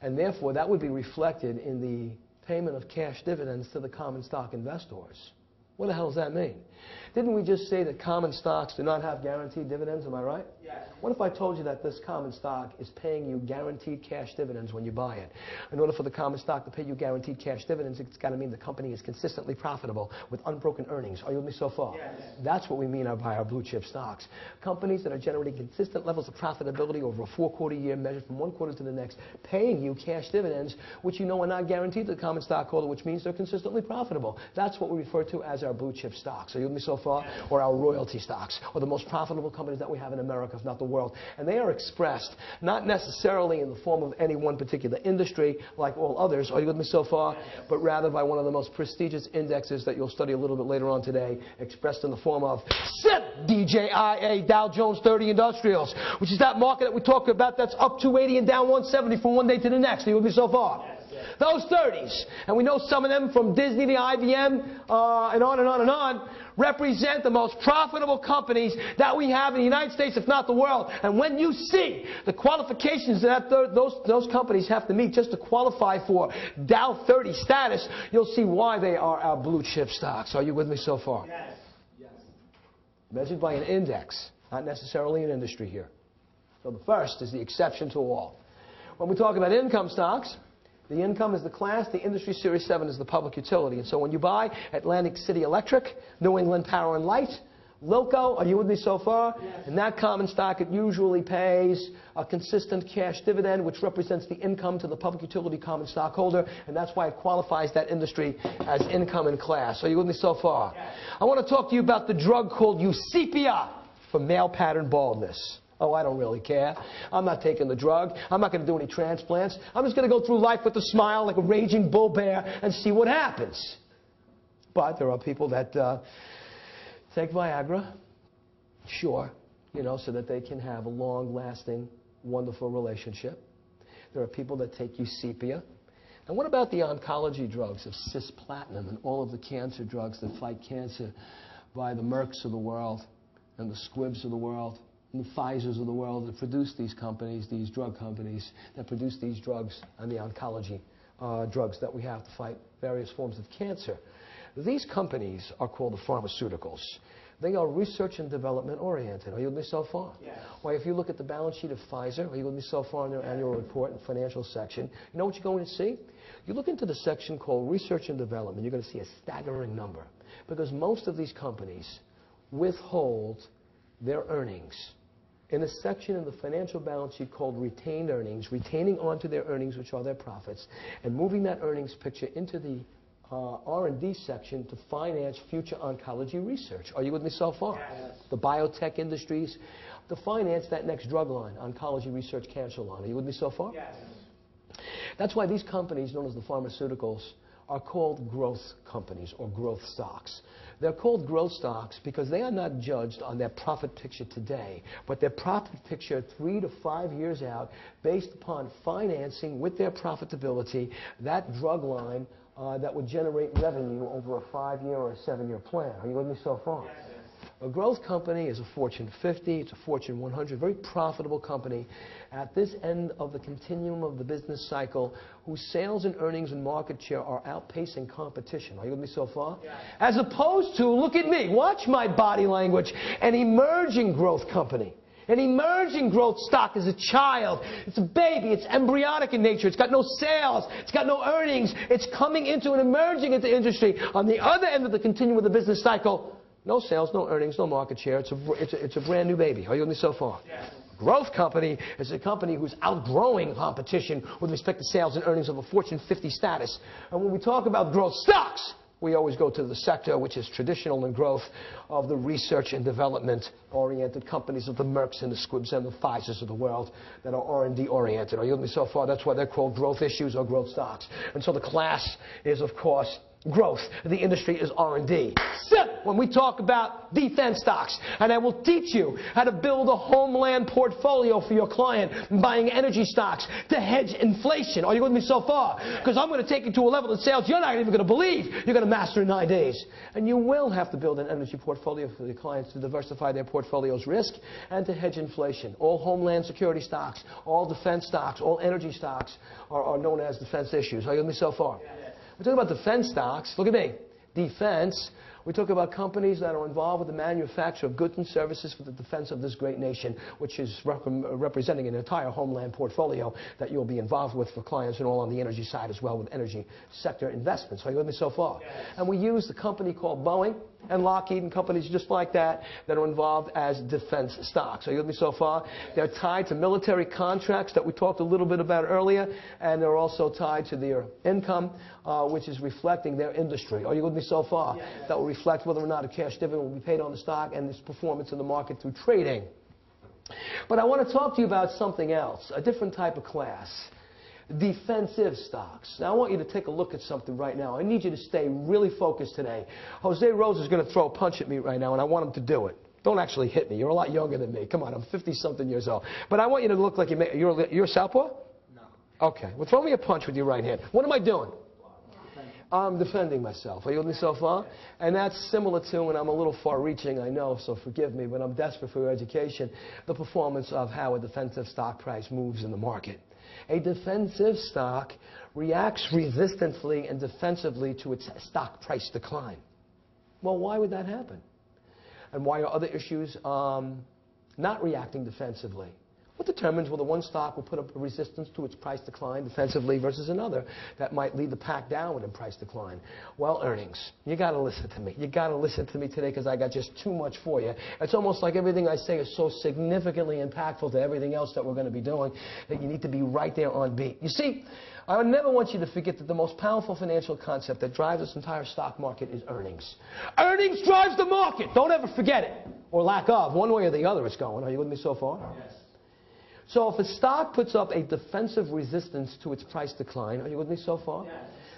And therefore, that would be reflected in the payment of cash dividends to the common stock investors. What the hell does that mean? Didn't we just say that common stocks do not have guaranteed dividends? Am I right? Yes. What if I told you that this common stock is paying you guaranteed cash dividends when you buy it? In order for the common stock to pay you guaranteed cash dividends, it's got to mean the company is consistently profitable with unbroken earnings. Are you with me so far? Yes. That's what we mean by our blue chip stocks. Companies that are generating consistent levels of profitability over a 4-quarter year measured from 1 quarter to the next, paying you cash dividends, which you know are not guaranteed to the common stockholder, which means they're consistently profitable. That's what we refer to as our blue chip stocks. Are you with me so far? Yes. Or our royalty stocks, or the most profitable companies that we have in America, if not the world. And they are expressed not necessarily in the form of any one particular industry like all others, are you with me so far? But rather by one of the most prestigious indexes that you'll study a little bit later on today, expressed in the form of DJIA, Dow Jones 30 Industrials, which is that market that we talk about that's up 280 and down 170 from one day to the next. Are you with me so far? Those 30s, and we know some of them from Disney to IBM and on and on and on, represent the most profitable companies that we have in the United States, if not the world. And when you see the qualifications that those companies have to meet just to qualify for Dow 30 status, you'll see why they are our blue chip stocks. Are you with me so far? Yes. Yes. Measured by an index, not necessarily an industry here. So the first is the exception to all. When we talk about income stocks, the income is the class, the industry series 7 is the public utility. And so when you buy Atlantic City Electric, New England Power and Light, Loco, are you with me so far? Yes. In that common stock, it usually pays a consistent cash dividend, which represents the income to the public utility common stockholder, and that's why it qualifies that industry as income in class. Are you with me so far? Yes. I want to talk to you about the drug called Eusepia for male pattern baldness. Oh, I don't really care. I'm not taking the drug. I'm not going to do any transplants. I'm just going to go through life with a smile like a raging bull bear and see what happens. But there are people that take Viagra, sure, you know, so that they can have a long-lasting, wonderful relationship. There are people that take Eusepia. And what about the oncology drugs of cisplatin and all of the cancer drugs that fight cancer by the Mercks of the world and the Squibbs of the world and the Pfizers of the world that produce these companies, these drug companies that produce these drugs and the oncology drugs that we have to fight various forms of cancer? These companies are called the pharmaceuticals. They are research and development oriented. Are you with me so far? Yes. Well, if you look at the balance sheet of Pfizer, are you with me so far in their annual report and financial section, you know what you're going to see? You look into the section called research and development, you're going to see a staggering number. Because most of these companies withhold their earnings in a section in the financial balance sheet called retained earnings, retaining onto their earnings, which are their profits, and moving that earnings picture into the R&D section to finance future oncology research. Are you with me so far? Yes. The biotech industries to finance that next drug line, oncology research cancer line. Are you with me so far? Yes. That's why these companies, known as the pharmaceuticals, are called growth companies or growth stocks. They're called growth stocks because they are not judged on their profit picture today, but their profit picture 3 to 5 years out based upon financing with their profitability that drug line that would generate revenue over a 5-year or a 7-year plan. Are you with me so far? Yes. A growth company is a Fortune 50, it's a Fortune 100, very profitable company at this end of the continuum of the business cycle whose sales and earnings and market share are outpacing competition. Are you with me so far? Yes. As opposed to, look at me, watch my body language, an emerging growth company. An emerging growth stock is a child. It's a baby. It's embryonic in nature. It's got no sales. It's got no earnings. It's coming into and emerging into industry. On the other end of the continuum of the business cycle, no sales, no earnings, no market share. It's a brand new baby. Are you with me so far? Yes. Growth company is a company who's outgrowing competition with respect to sales and earnings of a Fortune 50 status. And when we talk about growth stocks, we always go to the sector which is traditional in growth of the research and development oriented companies of the Mercks and the Squibbs and the Pfizers of the world that are R&D oriented. Are you with me so far? That's why they're called growth issues or growth stocks. And so the class is, of course, growth. The industry is R&D. Simple. When we talk about defense stocks, and I will teach you how to build a homeland portfolio for your client, buying energy stocks to hedge inflation. Are you with me so far? Because I'm going to take you to a level of sales you're not even going to believe you're going to master in 9 days. And you will have to build an energy portfolio for your clients to diversify their portfolio's risk and to hedge inflation. All homeland security stocks, all defense stocks, all energy stocks are known as defense issues. Are you with me so far? We're talking about defense stocks. Look at me. Defense. We talk about companies that are involved with the manufacture of goods and services for the defense of this great nation, which is representing an entire homeland portfolio that you'll be involved with for clients and all on the energy side as well with energy sector investments. Are you with me so far? Yes. And we use the company called Boeing and Lockheed and companies just like that that are involved as defense stocks. Are you with me so far? They're tied to military contracts that we talked a little bit about earlier, and they're also tied to their income, which is reflecting their industry. Are you with me so far? Yes. That will reflect whether or not a cash dividend will be paid on the stock and its performance in the market through trading. But I want to talk to you about something else, a different type of class. Defensive stocks. Now I want you to take a look at something right now. I need you to stay really focused today. Jose Rose is going to throw a punch at me right now, and I want him to do it. Don't actually hit me. You're a lot younger than me. Come on, I'm 50-something years old. But I want you to look like you're a southpaw? No. Okay, well, throw me a punch with your right hand. What am I doing? I'm defending myself. Are you with me so far? And that's similar to, and I'm a little far-reaching, I know, so forgive me, but I'm desperate for your education, the performance of how a defensive stock price moves in the market. A defensive stock reacts resistantly and defensively to its stock price decline. Well, why would that happen? And why are other issues not reacting defensively? What determines whether one stock will put up a resistance to its price decline defensively versus another that might lead the pack downward in price decline? Well, earnings. You got to listen to me. You got to listen to me today because I got just too much for you. It's almost like everything I say is so significantly impactful to everything else that we're going to be doing that you need to be right there on beat. You see, I never want you to forget that the most powerful financial concept that drives this entire stock market is earnings. Earnings drives the market. Don't ever forget it. Or lack of. One way or the other it's going. Are you with me so far? Yes. So if a stock puts up a defensive resistance to its price decline, are you with me so far? Yes.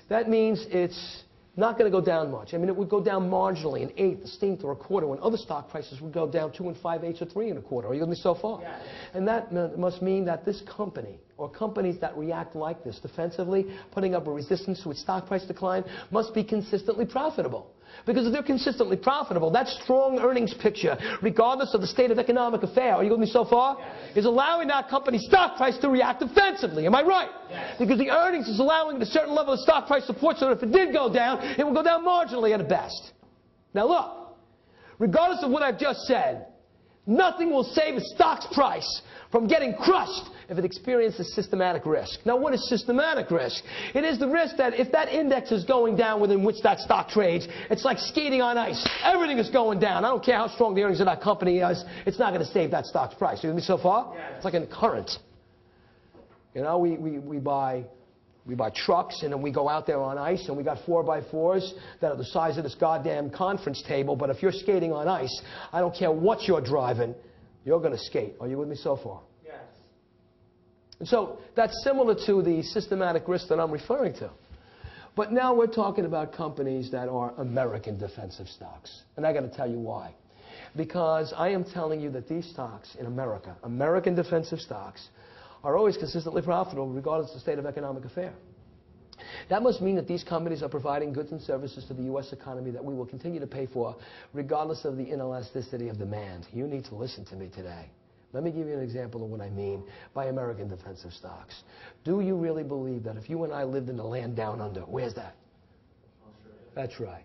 That means it's not going to go down much. I mean, it would go down marginally, an eighth, a sixteenth, or a quarter, when other stock prices would go down 2 5/8 or 3 1/4. Are you with me so far? Yes. And that must mean that this company, or companies that react like this, defensively, putting up a resistance to its stock price decline, must be consistently profitable. Because if they're consistently profitable, that strong earnings picture, regardless of the state of economic affair, are you with me so far? Yes. Is allowing that company's stock price to react defensively. Am I right? Yes. Because the earnings is allowing a certain level of stock price support so that if it did go down, it will go down marginally at best. Now look, regardless of what I've just said, nothing will save a stock's price from getting crushed if it experiences systematic risk. Now, what is systematic risk? It is the risk that if that index is going down within which that stock trades, it's like skating on ice. Everything is going down. I don't care how strong the earnings of that company is. It's not going to save that stock's price. You with me so far? Yeah. It's like a current. You know, we buy trucks, and then we go out there on ice, and we got 4x4s that are the size of this goddamn conference table. But if you're skating on ice, I don't care what you're driving, you're going to skate. Are you with me so far? Yes. And so that's similar to the systematic risk that I'm referring to. But now we're talking about companies that are American defensive stocks. And I got to tell you why. Because I am telling you that these stocks in America, American defensive stocks, are always consistently profitable regardless of the state of economic affair. That must mean that these companies are providing goods and services to the U.S. economy that we will continue to pay for regardless of the inelasticity of demand. You need to listen to me today. Let me give you an example of what I mean by American defensive stocks. Do you really believe that if you and I lived in the land down under, where's that? Australia. That's right.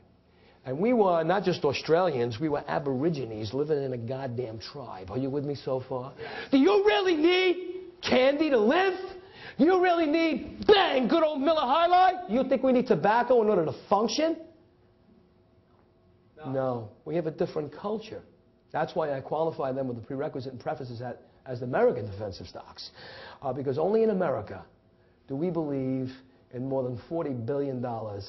And we were not just Australians, we were Aborigines living in a goddamn tribe. Are you with me so far? Do you really need candy to live? You really need, bang, good old Miller High Life? You think we need tobacco in order to function? No. We have a different culture. That's why I qualify them with the prerequisite and prefaces as American defensive stocks. Because only in America do we believe in more than $40 billion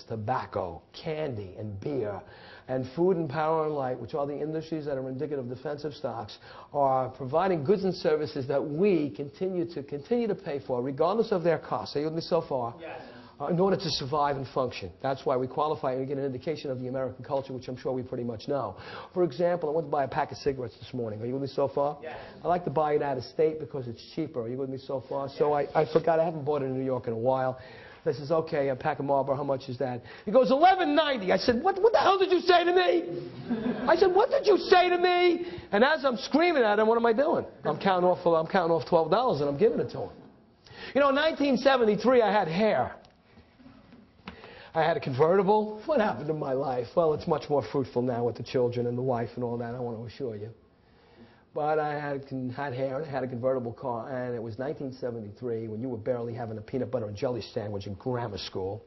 tobacco, candy, and beer, and food and power and light, which are the industries that are indicative of defensive stocks, are providing goods and services that we continue to pay for, regardless of their costs. Are you with me so far? Yes. In order to survive and function. That's why we qualify and get an indication of the American culture, which I'm sure we pretty much know. For example, I went to buy a pack of cigarettes this morning. Are you with me so far? Yes. I like to buy it out of state because it's cheaper. Are you with me so far? Yes. So I forgot, I haven't bought it in New York in a while. I says, okay, a pack of Marlboro, how much is that? He goes, $11.90. I said, what the hell did you say to me? I said, what did you say to me? And as I'm screaming at him, what am I doing? I'm counting off $12 and I'm giving it to him. You know, in 1973, I had hair. I had a convertible. What happened to my life? Well, it's much more fruitful now with the children and the wife and all that, I want to assure you. But I had hair and I had a convertible car, and it was 1973 when you were barely having a peanut butter and jelly sandwich in grammar school.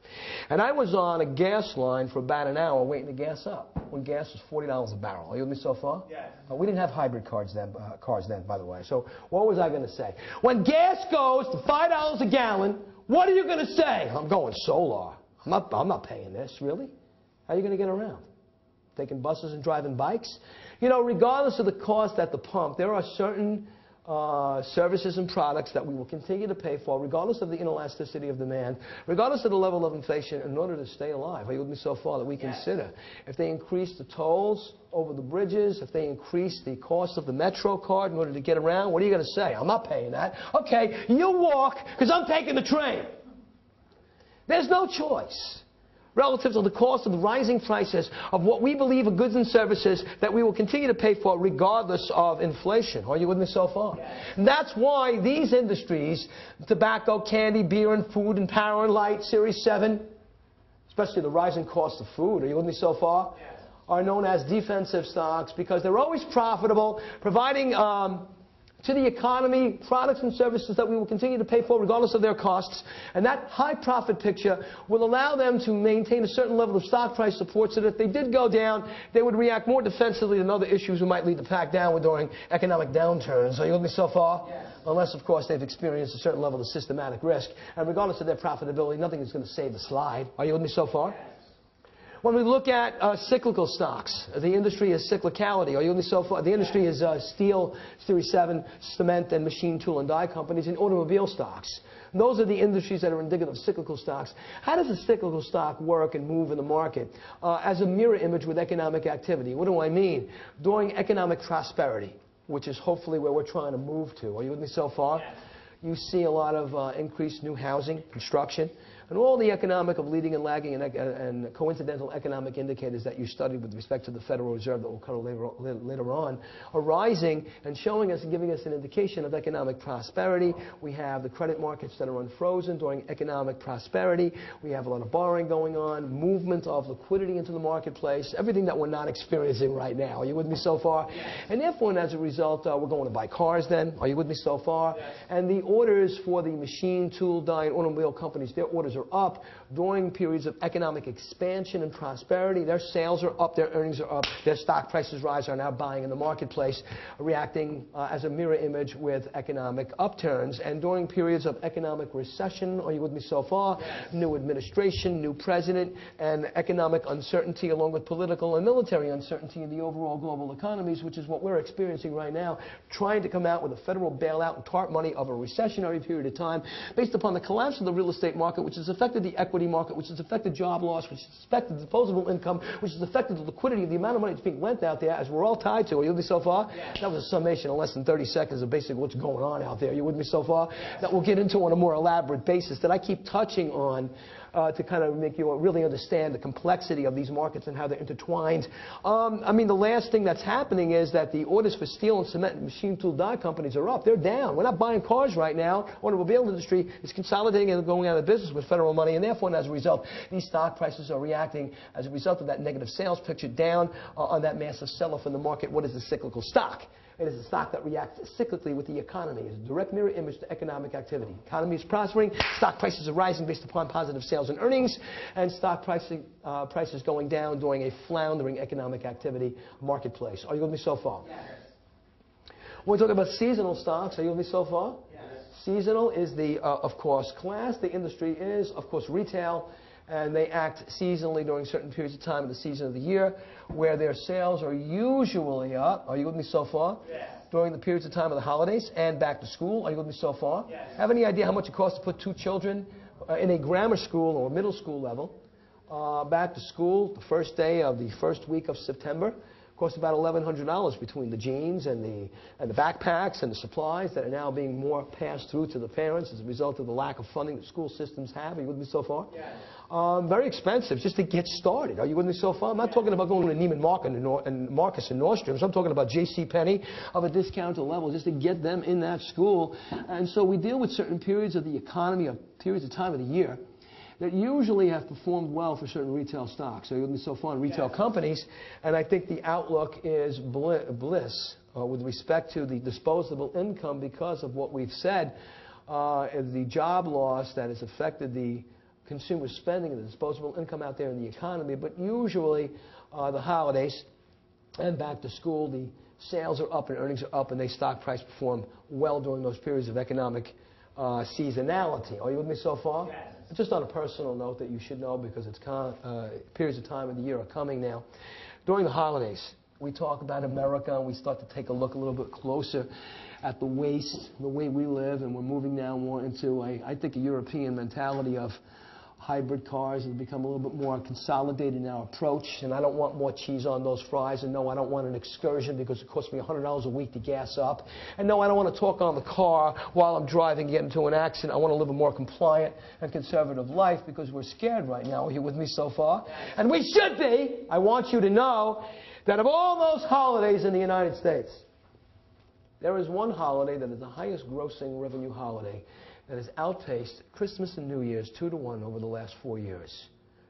And I was on a gas line for about an hour waiting to gas up when gas was $40 a barrel. Are you with me so far? Yes. We didn't have hybrid cars then, by the way. So what was I going to say? When gas goes to $5 a gallon, what are you going to say? I'm going solar. I'm not paying this, really. How are you going to get around? Taking buses and driving bikes? You know, regardless of the cost at the pump, there are certain services and products that we will continue to pay for, regardless of the inelasticity of demand, regardless of the level of inflation, in order to stay alive. Are you with me so far? That we consider. If they increase the tolls over the bridges, if they increase the cost of the Metro card in order to get around, what are you going to say? I'm not paying that. Okay, you walk because I'm taking the train. There's no choice relative to the cost of the rising prices of what we believe are goods and services that we will continue to pay for regardless of inflation. Are you with me so far? Yes. And that's why these industries, tobacco, candy, beer, and food, and power and light, Series 7, especially the rising cost of food, are you with me so far? Yes. Are known as defensive stocks because they're always profitable, providing to the economy products and services that we will continue to pay for regardless of their costs. And that high profit picture will allow them to maintain a certain level of stock price support so that if they did go down, they would react more defensively than other issues who might lead the pack down during economic downturns. Are you with me so far? Yes. Unless, of course, they've experienced a certain level of systematic risk. And regardless of their profitability, nothing is going to save the slide. Are you with me so far? Yes. When we look at cyclical stocks, the industry is cyclicality. Are you with me so far? The industry is steel, Series 7, cement, and machine tool and die companies, and automobile stocks. And those are the industries that are indicative of cyclical stocks. How does a cyclical stock work and move in the market? As a mirror image with economic activity. What do I mean? During economic prosperity, which is hopefully where we're trying to move to. Are you with me so far? Yes. You see a lot of increased new housing, construction, and all the economic of leading and lagging and coincidental economic indicators that you studied with respect to the Federal Reserve that will cover later on are rising and showing us and giving us an indication of economic prosperity. We have the credit markets that are unfrozen during economic prosperity. We have a lot of borrowing going on, movement of liquidity into the marketplace, everything that we're not experiencing right now. Are you with me so far? Yes. And therefore, and as a result, we're going to buy cars then. Are you with me so far? Yes. And the orders for the machine, tool, die, and automobile companies, their orders are up during periods of economic expansion and prosperity. Their sales are up, their earnings are up, their stock prices rise, are now buying in the marketplace, reacting as a mirror image with economic upturns. And during periods of economic recession, are you with me so far? Yes. New administration, new president, and economic uncertainty along with political and military uncertainty in the overall global economies, which is what we're experiencing right now, trying to come out with a federal bailout and TARP money of a recessionary period of time based upon the collapse of the real estate market, which has affected the equity market, which has affected job loss, which has affected disposable income, which has affected the liquidity of the amount of money that's being lent out there, as we're all tied to. Are you with me so far? Yes. That was a summation in less than 30 seconds of basically what's going on out there. Are you with me so far? Yes. That we'll get into on a more elaborate basis that I keep touching on to kind of make you really understand the complexity of these markets and how they're intertwined. I mean, the last thing that's happening is that the orders for steel and cement and machine tool die companies are up. They're down. We're not buying cars right now. Automobile industry is consolidating and going out of business with federal money, and therefore, and as a result, these stock prices are reacting as a result of that negative sales picture down on that massive sell-off in the market. What is a cyclical stock? It is a stock that reacts cyclically with the economy. It's a direct mirror image to economic activity. Economy is prospering, stock prices are rising based upon positive sales and earnings, and stock prices going down during a floundering economic activity marketplace. Are you with me so far? Yes. We're talking about seasonal stocks. Are you with me so far? Yes. Seasonal is the, of course, class. The industry is, of course, retail. And they act seasonally during certain periods of time of the season of the year, where their sales are usually up. Are you with me so far? Yes. During the periods of time of the holidays and back to school. Are you with me so far? Yes. Have any idea how much it costs to put 2 children in a grammar school or middle school level back to school the first day of the first week of September? Costs about $1,100 between the jeans and the backpacks and the supplies that are now being more passed through to the parents as a result of the lack of funding that school systems have. Are you with me so far? Yes. Very expensive just to get started. Are you with me so far? I'm not talking about going to Neiman Marcus and Nordstrom's. I'm talking about JCPenney of a discounted level just to get them in that school. And so we deal with certain periods of the economy, of periods of time of the year that usually have performed well for certain retail stocks. So you're with me so far in retail companies, and I think the outlook is bliss with respect to the disposable income because of what we've said, the job loss that has affected the consumer spending and the disposable income out there in the economy. But usually the holidays and back to school, the sales are up and earnings are up, and they stock price perform well during those periods of economic seasonality. Are you with me so far? Yes. Just on a personal note that you should know because it's periods of time of the year are coming now. During the holidays, we talk about America and we start to take a look a little bit closer at the waste, the way we live, and we're moving now more into, I think, a European mentality of hybrid cars and become a little bit more consolidated in our approach. And I don't want more cheese on those fries. And no, I don't want an excursion because it costs me $100 a week to gas up. And no, I don't want to talk on the car while I'm driving, get into an accident. I want to live a more compliant and conservative life because we're scared right now. Are you with me so far? And we should be. I want you to know that of all those holidays in the United States, there is one holiday that is the highest grossing revenue holiday that has outpaced Christmas and New Year's 2-to-1 over the last 4 years.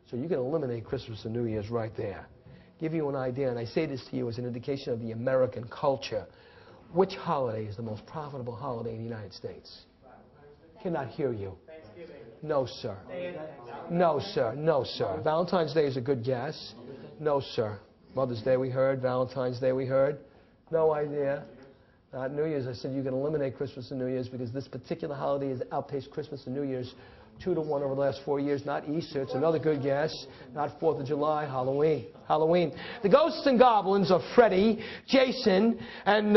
So you can eliminate Christmas and New Year's right there. Give you an idea, and I say this to you as an indication of the American culture. Which holiday is the most profitable holiday in the United States? Cannot hear you. No, sir. No, sir. No, sir. Valentine's Day is a good guess. No, sir. Mother's Day we heard. Valentine's Day we heard. No idea. New Year's, I said you can eliminate Christmas and New Year's because this particular holiday has outpaced Christmas and New Year's 2-to-1 over the last 4 years. Not Easter, it's another good guess. Not 4th of July, Halloween. Halloween. The ghosts and goblins are Freddy, Jason, and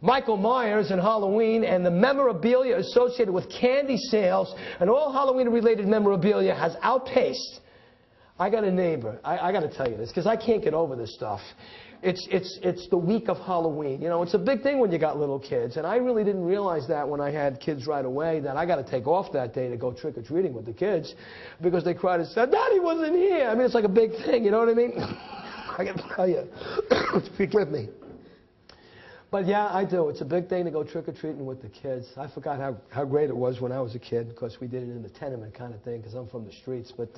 Michael Myers in Halloween, and the memorabilia associated with candy sales and all Halloween-related memorabilia has outpaced. I got a neighbor. I got to tell you this because I can't get over this stuff. It's the week of Halloween. You know, it's a big thing when you got little kids. And I really didn't realize that when I had kids right away, that I got to take off that day to go trick-or-treating with the kids because they cried and said, Daddy wasn't here. I mean, it's like a big thing. You know what I mean? I got to tell you. Forgive me. But yeah, I do. It's a big thing to go trick-or-treating with the kids. I forgot how great it was when I was a kid because we did it in the tenement kind of thing because I'm from the streets. But,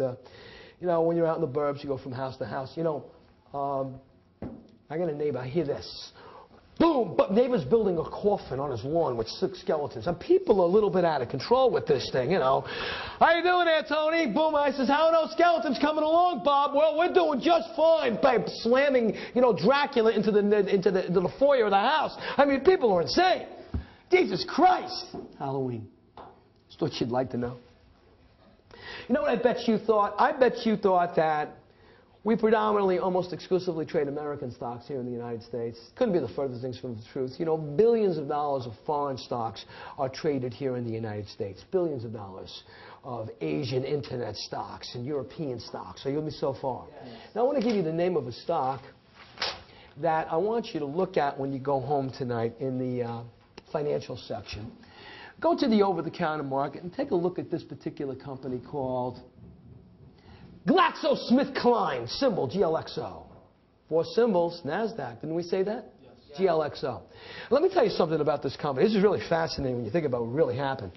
you know, when you're out in the burbs, you go from house to house. You know, I got a neighbor, I hear this. Boom! But neighbor's building a coffin on his lawn with 6 skeletons. And people are a little bit out of control with this thing, you know. How you doing there, Tony? Boom! I says, how are those skeletons coming along, Bob? Well, we're doing just fine. By slamming, you know, Dracula into the foyer of the house. I mean, people are insane. Jesus Christ! Halloween. Just thought you'd like to know. You know what I bet you thought? I bet you thought that we predominantly, almost exclusively trade American stocks here in the United States. Couldn't be the furthest things from the truth. You know, billions of dollars of foreign stocks are traded here in the United States. Billions of dollars of Asian internet stocks and European stocks. Are you with me so far? Yes. Now, I want to give you the name of a stock that I want you to look at when you go home tonight in the financial section. Go to the over-the-counter market and take a look at this particular company called GlaxoSmithKline, symbol GLXO. 4 symbols, NASDAQ. Didn't we say that? Yes. GLXO. Let me tell you something about this company. This is really fascinating when you think about what really happened.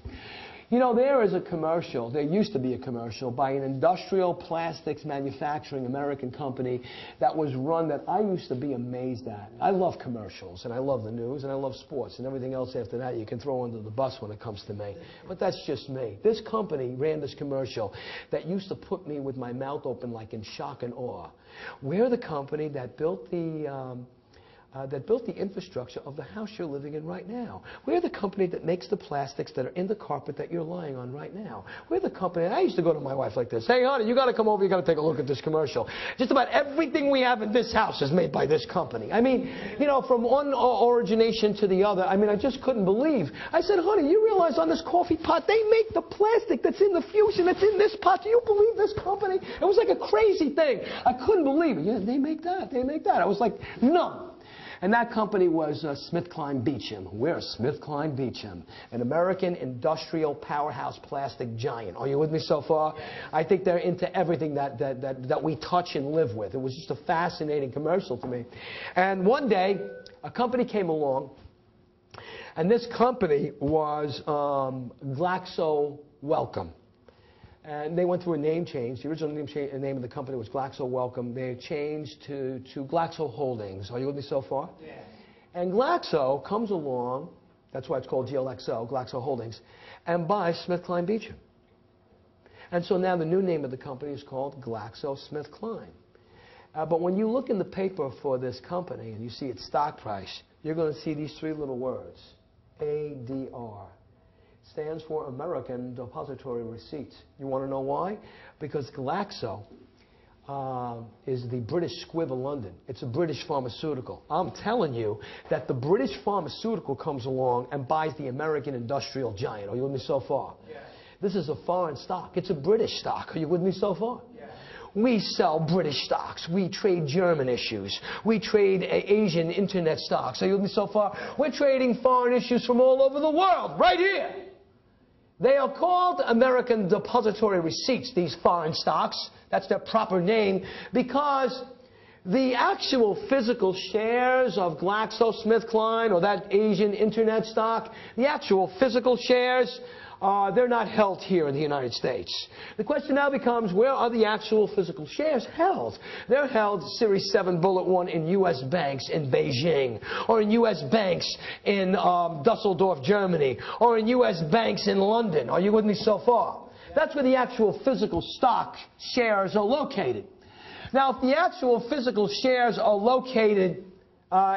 You know, there is a commercial, there used to be a commercial by an industrial plastics manufacturing American company that was run that I used to be amazed at. I love commercials, and I love the news, and I love sports, and everything else after that you can throw under the bus when it comes to me. But that's just me. This company ran this commercial that used to put me with my mouth open like in shock and awe. We're the company that built the infrastructure of the house you're living in right now. We're the company that makes the plastics that are in the carpet that you're lying on right now. We're the company, and I used to go to my wife like this, hey honey, you got to come over, you got to take a look at this commercial. Just about everything we have in this house is made by this company. I mean, you know, from one origination to the other, I mean, I just couldn't believe. I said, honey, you realize on this coffee pot, they make the plastic that's in the fusion that's in this pot. Do you believe this company? It was like a crazy thing. I couldn't believe it. Yeah, they make that, they make that. I was like, no. And that company was SmithKline Beecham. We're SmithKline Beecham, an American industrial powerhouse plastic giant. Are you with me so far? I think they're into everything that we touch and live with. It was just a fascinating commercial to me. And one day, a company came along, and this company was Glaxo Wellcome. And they went through a name change. The original name of the company was Glaxo Wellcome. They changed to Glaxo Holdings. Are you with me so far? Yeah. And Glaxo comes along, that's why it's called GLXO, Glaxo Holdings, and buys SmithKline Beecham. And so now the new name of the company is called GlaxoSmithKline. But when you look in the paper for this company and you see its stock price, you're going to see these 3 little words, ADR. Stands for American Depositary Receipts. You want to know why? Because Glaxo is the British Squibb in London. It's a British pharmaceutical. I'm telling you that the British pharmaceutical comes along and buys the American industrial giant. Are you with me so far? Yeah. This is a foreign stock. It's a British stock. Are you with me so far? Yeah. We sell British stocks. We trade German issues. We trade Asian internet stocks. Are you with me so far? We're trading foreign issues from all over the world, right here. They are called American Depositary Receipts, these foreign stocks. That's their proper name, because the actual physical shares of GlaxoSmithKline or that Asian internet stock, the actual physical shares, they're not held here in the United States. The question now becomes, where are the actual physical shares held? They're held Series 7 Bullet 1 in U.S. banks in Beijing, or in U.S. banks in Dusseldorf, Germany, or in U.S. banks in London. Are you with me so far? That's where the actual physical stock shares are located. Now, if the actual physical shares are located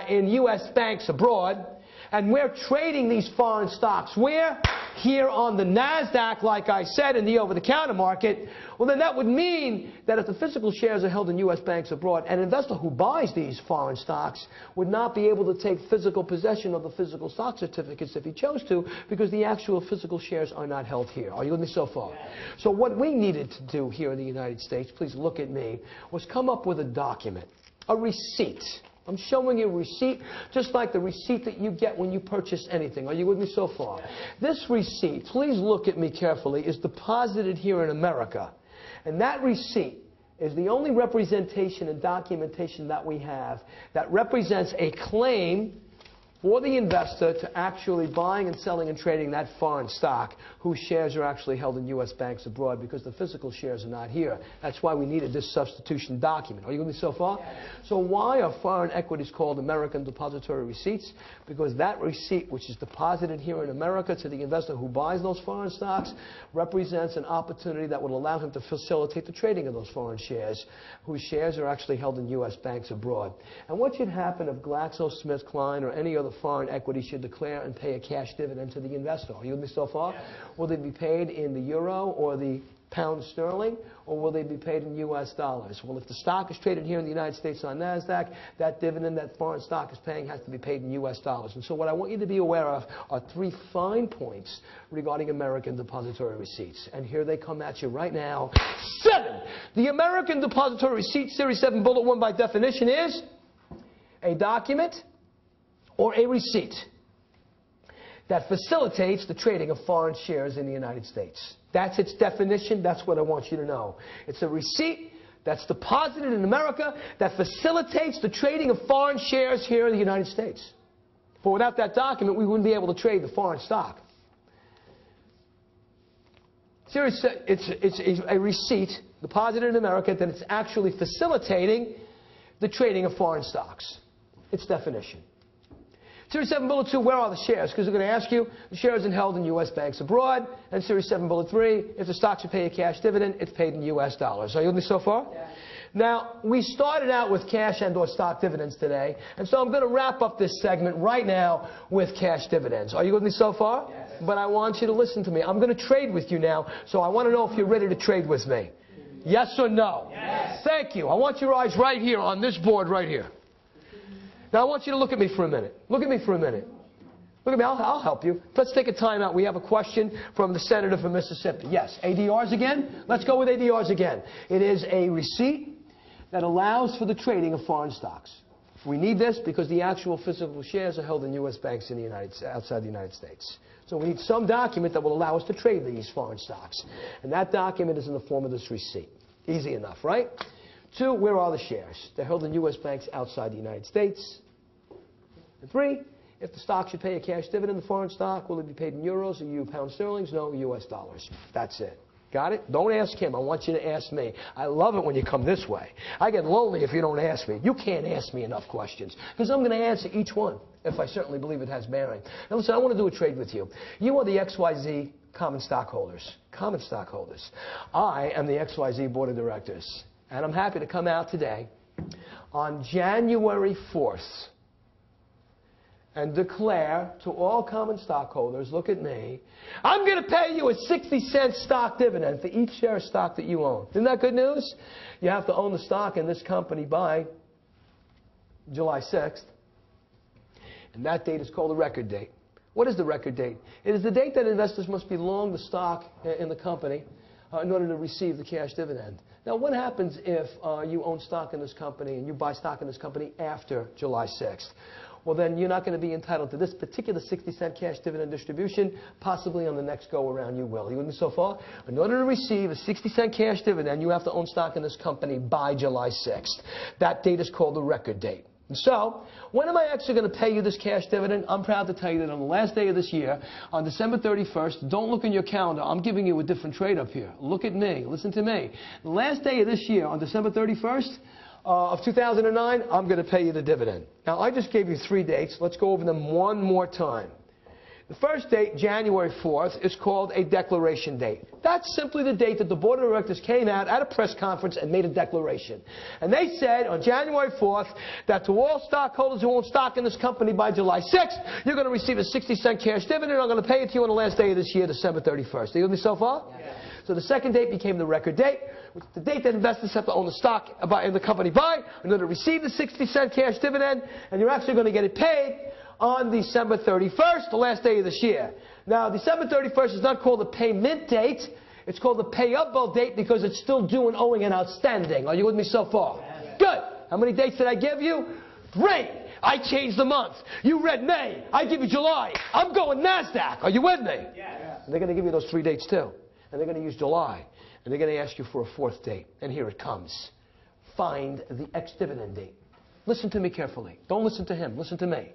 in U.S. banks abroad, and we're trading these foreign stocks, where? Here on the NASDAQ, like I said, in the over-the-counter market, well, then that would mean that if the physical shares are held in U.S. banks abroad, an investor who buys these foreign stocks would not be able to take physical possession of the physical stock certificates if he chose to, because the actual physical shares are not held here. Are you with me so far? Yeah. So what we needed to do here in the United States, please look at me, was come up with a document, a receipt. I'm showing you a receipt, just like the receipt that you get when you purchase anything. Are you with me so far? This receipt, please look at me carefully, is deposited here in America. And that receipt is the only representation and documentation that we have that represents a claim for the investor to actually buying and selling and trading that foreign stock whose shares are actually held in U.S. banks abroad, because the physical shares are not here. That's why we needed this substitution document. Are you with me so far? Yeah. So why are foreign equities called American Depositary Receipts? Because that receipt, which is deposited here in America to the investor who buys those foreign stocks, represents an opportunity that would allow him to facilitate the trading of those foreign shares, whose shares are actually held in U.S. banks abroad. And what should happen if GlaxoSmithKline or any other foreign equity should declare and pay a cash dividend to the investor? Are you with me so far? Yeah. Will they be paid in the euro or the pound sterling, or will they be paid in U.S. dollars? Well, if the stock is traded here in the United States on NASDAQ, that dividend that foreign stock is paying has to be paid in U.S. dollars. And so what I want you to be aware of are 3 fine points regarding American Depositary Receipts. And here they come at you right now. 7. The American Depositary Receipt, Series 7 Bullet 1, by definition, is a document or a receipt that facilitates the trading of foreign shares in the United States. That's its definition. That's what I want you to know. It's a receipt that's deposited in America that facilitates the trading of foreign shares here in the United States. For without that document, we wouldn't be able to trade the foreign stock. It's a receipt deposited in America that it's actually facilitating the trading of foreign stocks. Its definition. Series 7 Bullet 2, where are the shares? Because they're going to ask you, the shares are held in U.S. banks abroad. And Series 7 Bullet 3, if the stock should pay a cash dividend, it's paid in U.S. dollars. Are you with me so far? Yeah. Now, we started out with cash and or stock dividends today. And so I'm going to wrap up this segment right now with cash dividends. Are you with me so far? Yes. But I want you to listen to me. I'm going to trade with you now. So I want to know if you're ready to trade with me. Yes or no? Yes. Thank you. I want your eyes right here on this board right here. Now, I want you to look at me for a minute. Look at me for a minute. Look at me. I'll help you. Let's take a time out. We have a question from the senator from Mississippi. Yes. ADRs again? Let's go with ADRs again. It is a receipt that allows for the trading of foreign stocks. We need this because the actual physical shares are held in U.S. banks in the outside the United States. So we need some document that will allow us to trade these foreign stocks. And that document is in the form of this receipt. Easy enough, right? 2, where are the shares? They're held in U.S. banks outside the United States. And 3, if the stock should pay a cash dividend, the foreign stock, will it be paid in euros or pound sterlings? No, U.S. dollars. That's it. Got it? Don't ask him. I want you to ask me. I love it when you come this way. I get lonely if you don't ask me. You can't ask me enough questions because I'm going to answer each one if I certainly believe it has bearing. Now listen, I want to do a trade with you. You are the XYZ common stockholders. Common stockholders. I am the XYZ Board of Directors. And I'm happy to come out today on January 4th and declare to all common stockholders, look at me, I'm going to pay you a 60-cent stock dividend for each share of stock that you own. Isn't that good news? You have to own the stock in this company by July 6th. And that date is called the record date. What is the record date? It is the date that investors must be long the stock in the company in order to receive the cash dividend. Now, what happens if you own stock in this company and you buy stock in this company after July 6th? Well, then you're not going to be entitled to this particular 60-cent cash dividend distribution. Possibly on the next go-around you will. You with me so far? In order to receive a 60-cent cash dividend, you have to own stock in this company by July 6th. That date is called the record date. And so, when am I actually going to pay you this cash dividend? I'm proud to tell you that on the last day of this year, on December 31st, don't look in your calendar. I'm giving you a different trade up here. Look at me. Listen to me. The last day of this year, on December 31st of 2009, I'm going to pay you the dividend. Now, I just gave you 3 dates. Let's go over them one more time. The first date, January 4th, is called a declaration date. That's simply the date that the board of directors came out at a press conference and made a declaration. And they said on January 4th that to all stockholders who own stock in this company by July 6th, you're going to receive a 60-cent cash dividend. I'm going to pay it to you on the last day of this year, December 31st. Are you with me so far? Yes. So the second date became the record date, which is the date that investors have to own the stock in the company by in order to receive the 60-cent cash dividend, and you're actually going to get it paid on December 31st, the last day of this year. Now, December 31st is not called the payment date. It's called the payable date because it's still due and owing and outstanding. Are you with me so far? Yes. Good. How many dates did I give you? 3. I changed the month. You read May. I give you July. I'm going NASDAQ. Are you with me? Yes. And they're going to give you those 3 dates too. And they're going to use July. And they're going to ask you for a 4th date. And here it comes. Find the ex-dividend date. Listen to me carefully. Don't listen to him. Listen to me.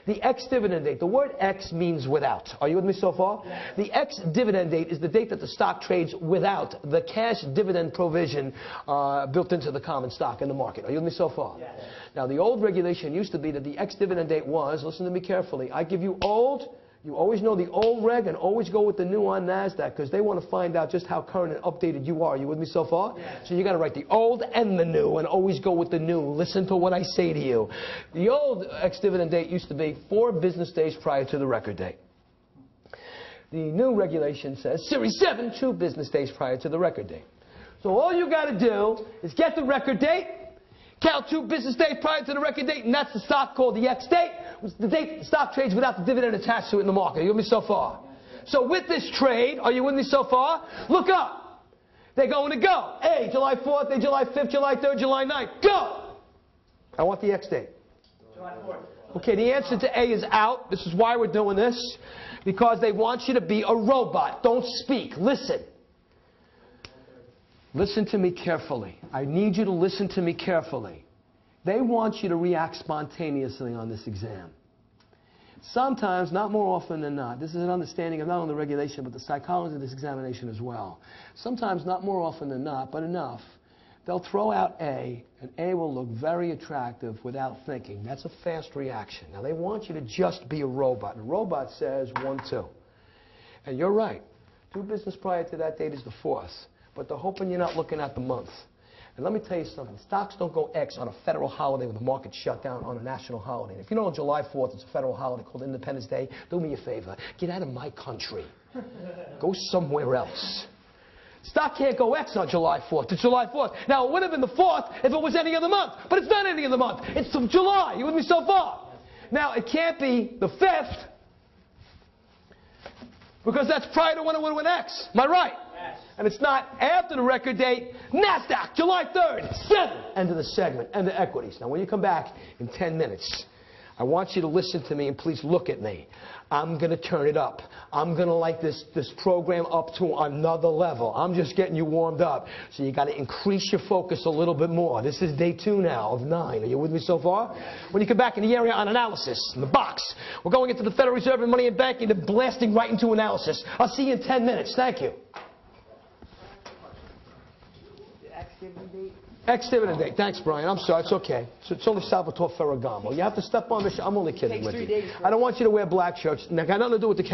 The ex-dividend date. The word ex means without. Are you with me so far? Yes. The ex-dividend date is the date that the stock trades without the cash dividend provision built into the common stock in the market. Are you with me so far? Yes. Now, the old regulation used to be that the ex-dividend date was, listen to me carefully, I give you old. You always know the old reg and always go with the new on NASDAQ because they want to find out just how current and updated you are. You with me so far? Yes. So you got to write the old and the new and always go with the new. Listen to what I say to you. The old ex-dividend date used to be 4 business days prior to the record date. The new regulation says Series 7, 2 business days prior to the record date. So all you got to do is get the record date, count 2 business days prior to the record date, and that's the stock called the X date. It's the date the stock trades without the dividend attached to it in the market. Are you with me so far? So with this trade, are you with me so far? Look up. They're going to go. A, July 4th, A, July 5th, July 3rd, July 9th. Go! I want the X date. July 4th. Okay, the answer to A is out. This is why we're doing this. Because they want you to be a robot. Don't speak. Listen. Listen to me carefully. I need you to listen to me carefully. They want you to react spontaneously on this exam. Sometimes, not more often than not, this is an understanding of not only the regulation but the psychology of this examination as well. Sometimes, not more often than not, but enough, they'll throw out A, and A will look very attractive without thinking. That's a fast reaction. Now, they want you to just be a robot. And a robot says 1, 2. And you're right. 2 business prior to that date is the 4th. But they're hoping you're not looking at the month. And let me tell you something. Stocks don't go X on a federal holiday when the market's shut down on a national holiday. And if you know on July 4th it's a federal holiday called Independence Day, do me a favor. Get out of my country. Go somewhere else. Stock can't go X on July 4th. It's July 4th. Now, it would have been the 4th if it was any other month. But it's not any other month. It's July. You with me so far? Now, it can't be the 5th because that's prior to when it would have went X. Am I right? Yes. And it's not after the record date. NASDAQ, July 3rd, 7. End of the segment. End of equities. Now, when you come back in 10 minutes, I want you to listen to me and please look at me. I'm going to turn it up. I'm going to light this program up to another level. I'm just getting you warmed up. So you got to increase your focus a little bit more. This is day 2 now of 9. Are you with me so far? When you come back in the area on analysis, in the box, we're going into the Federal Reserve and money and banking and blasting right into analysis. I'll see you in 10 minutes. Thank you. Ex-dividend date. Thanks, Brian. I'm sorry. It's okay. It's only Salvatore Ferragamo. You have to step on the I'm only kidding with you. I don't want you to wear black shirts. Now, got nothing to do with the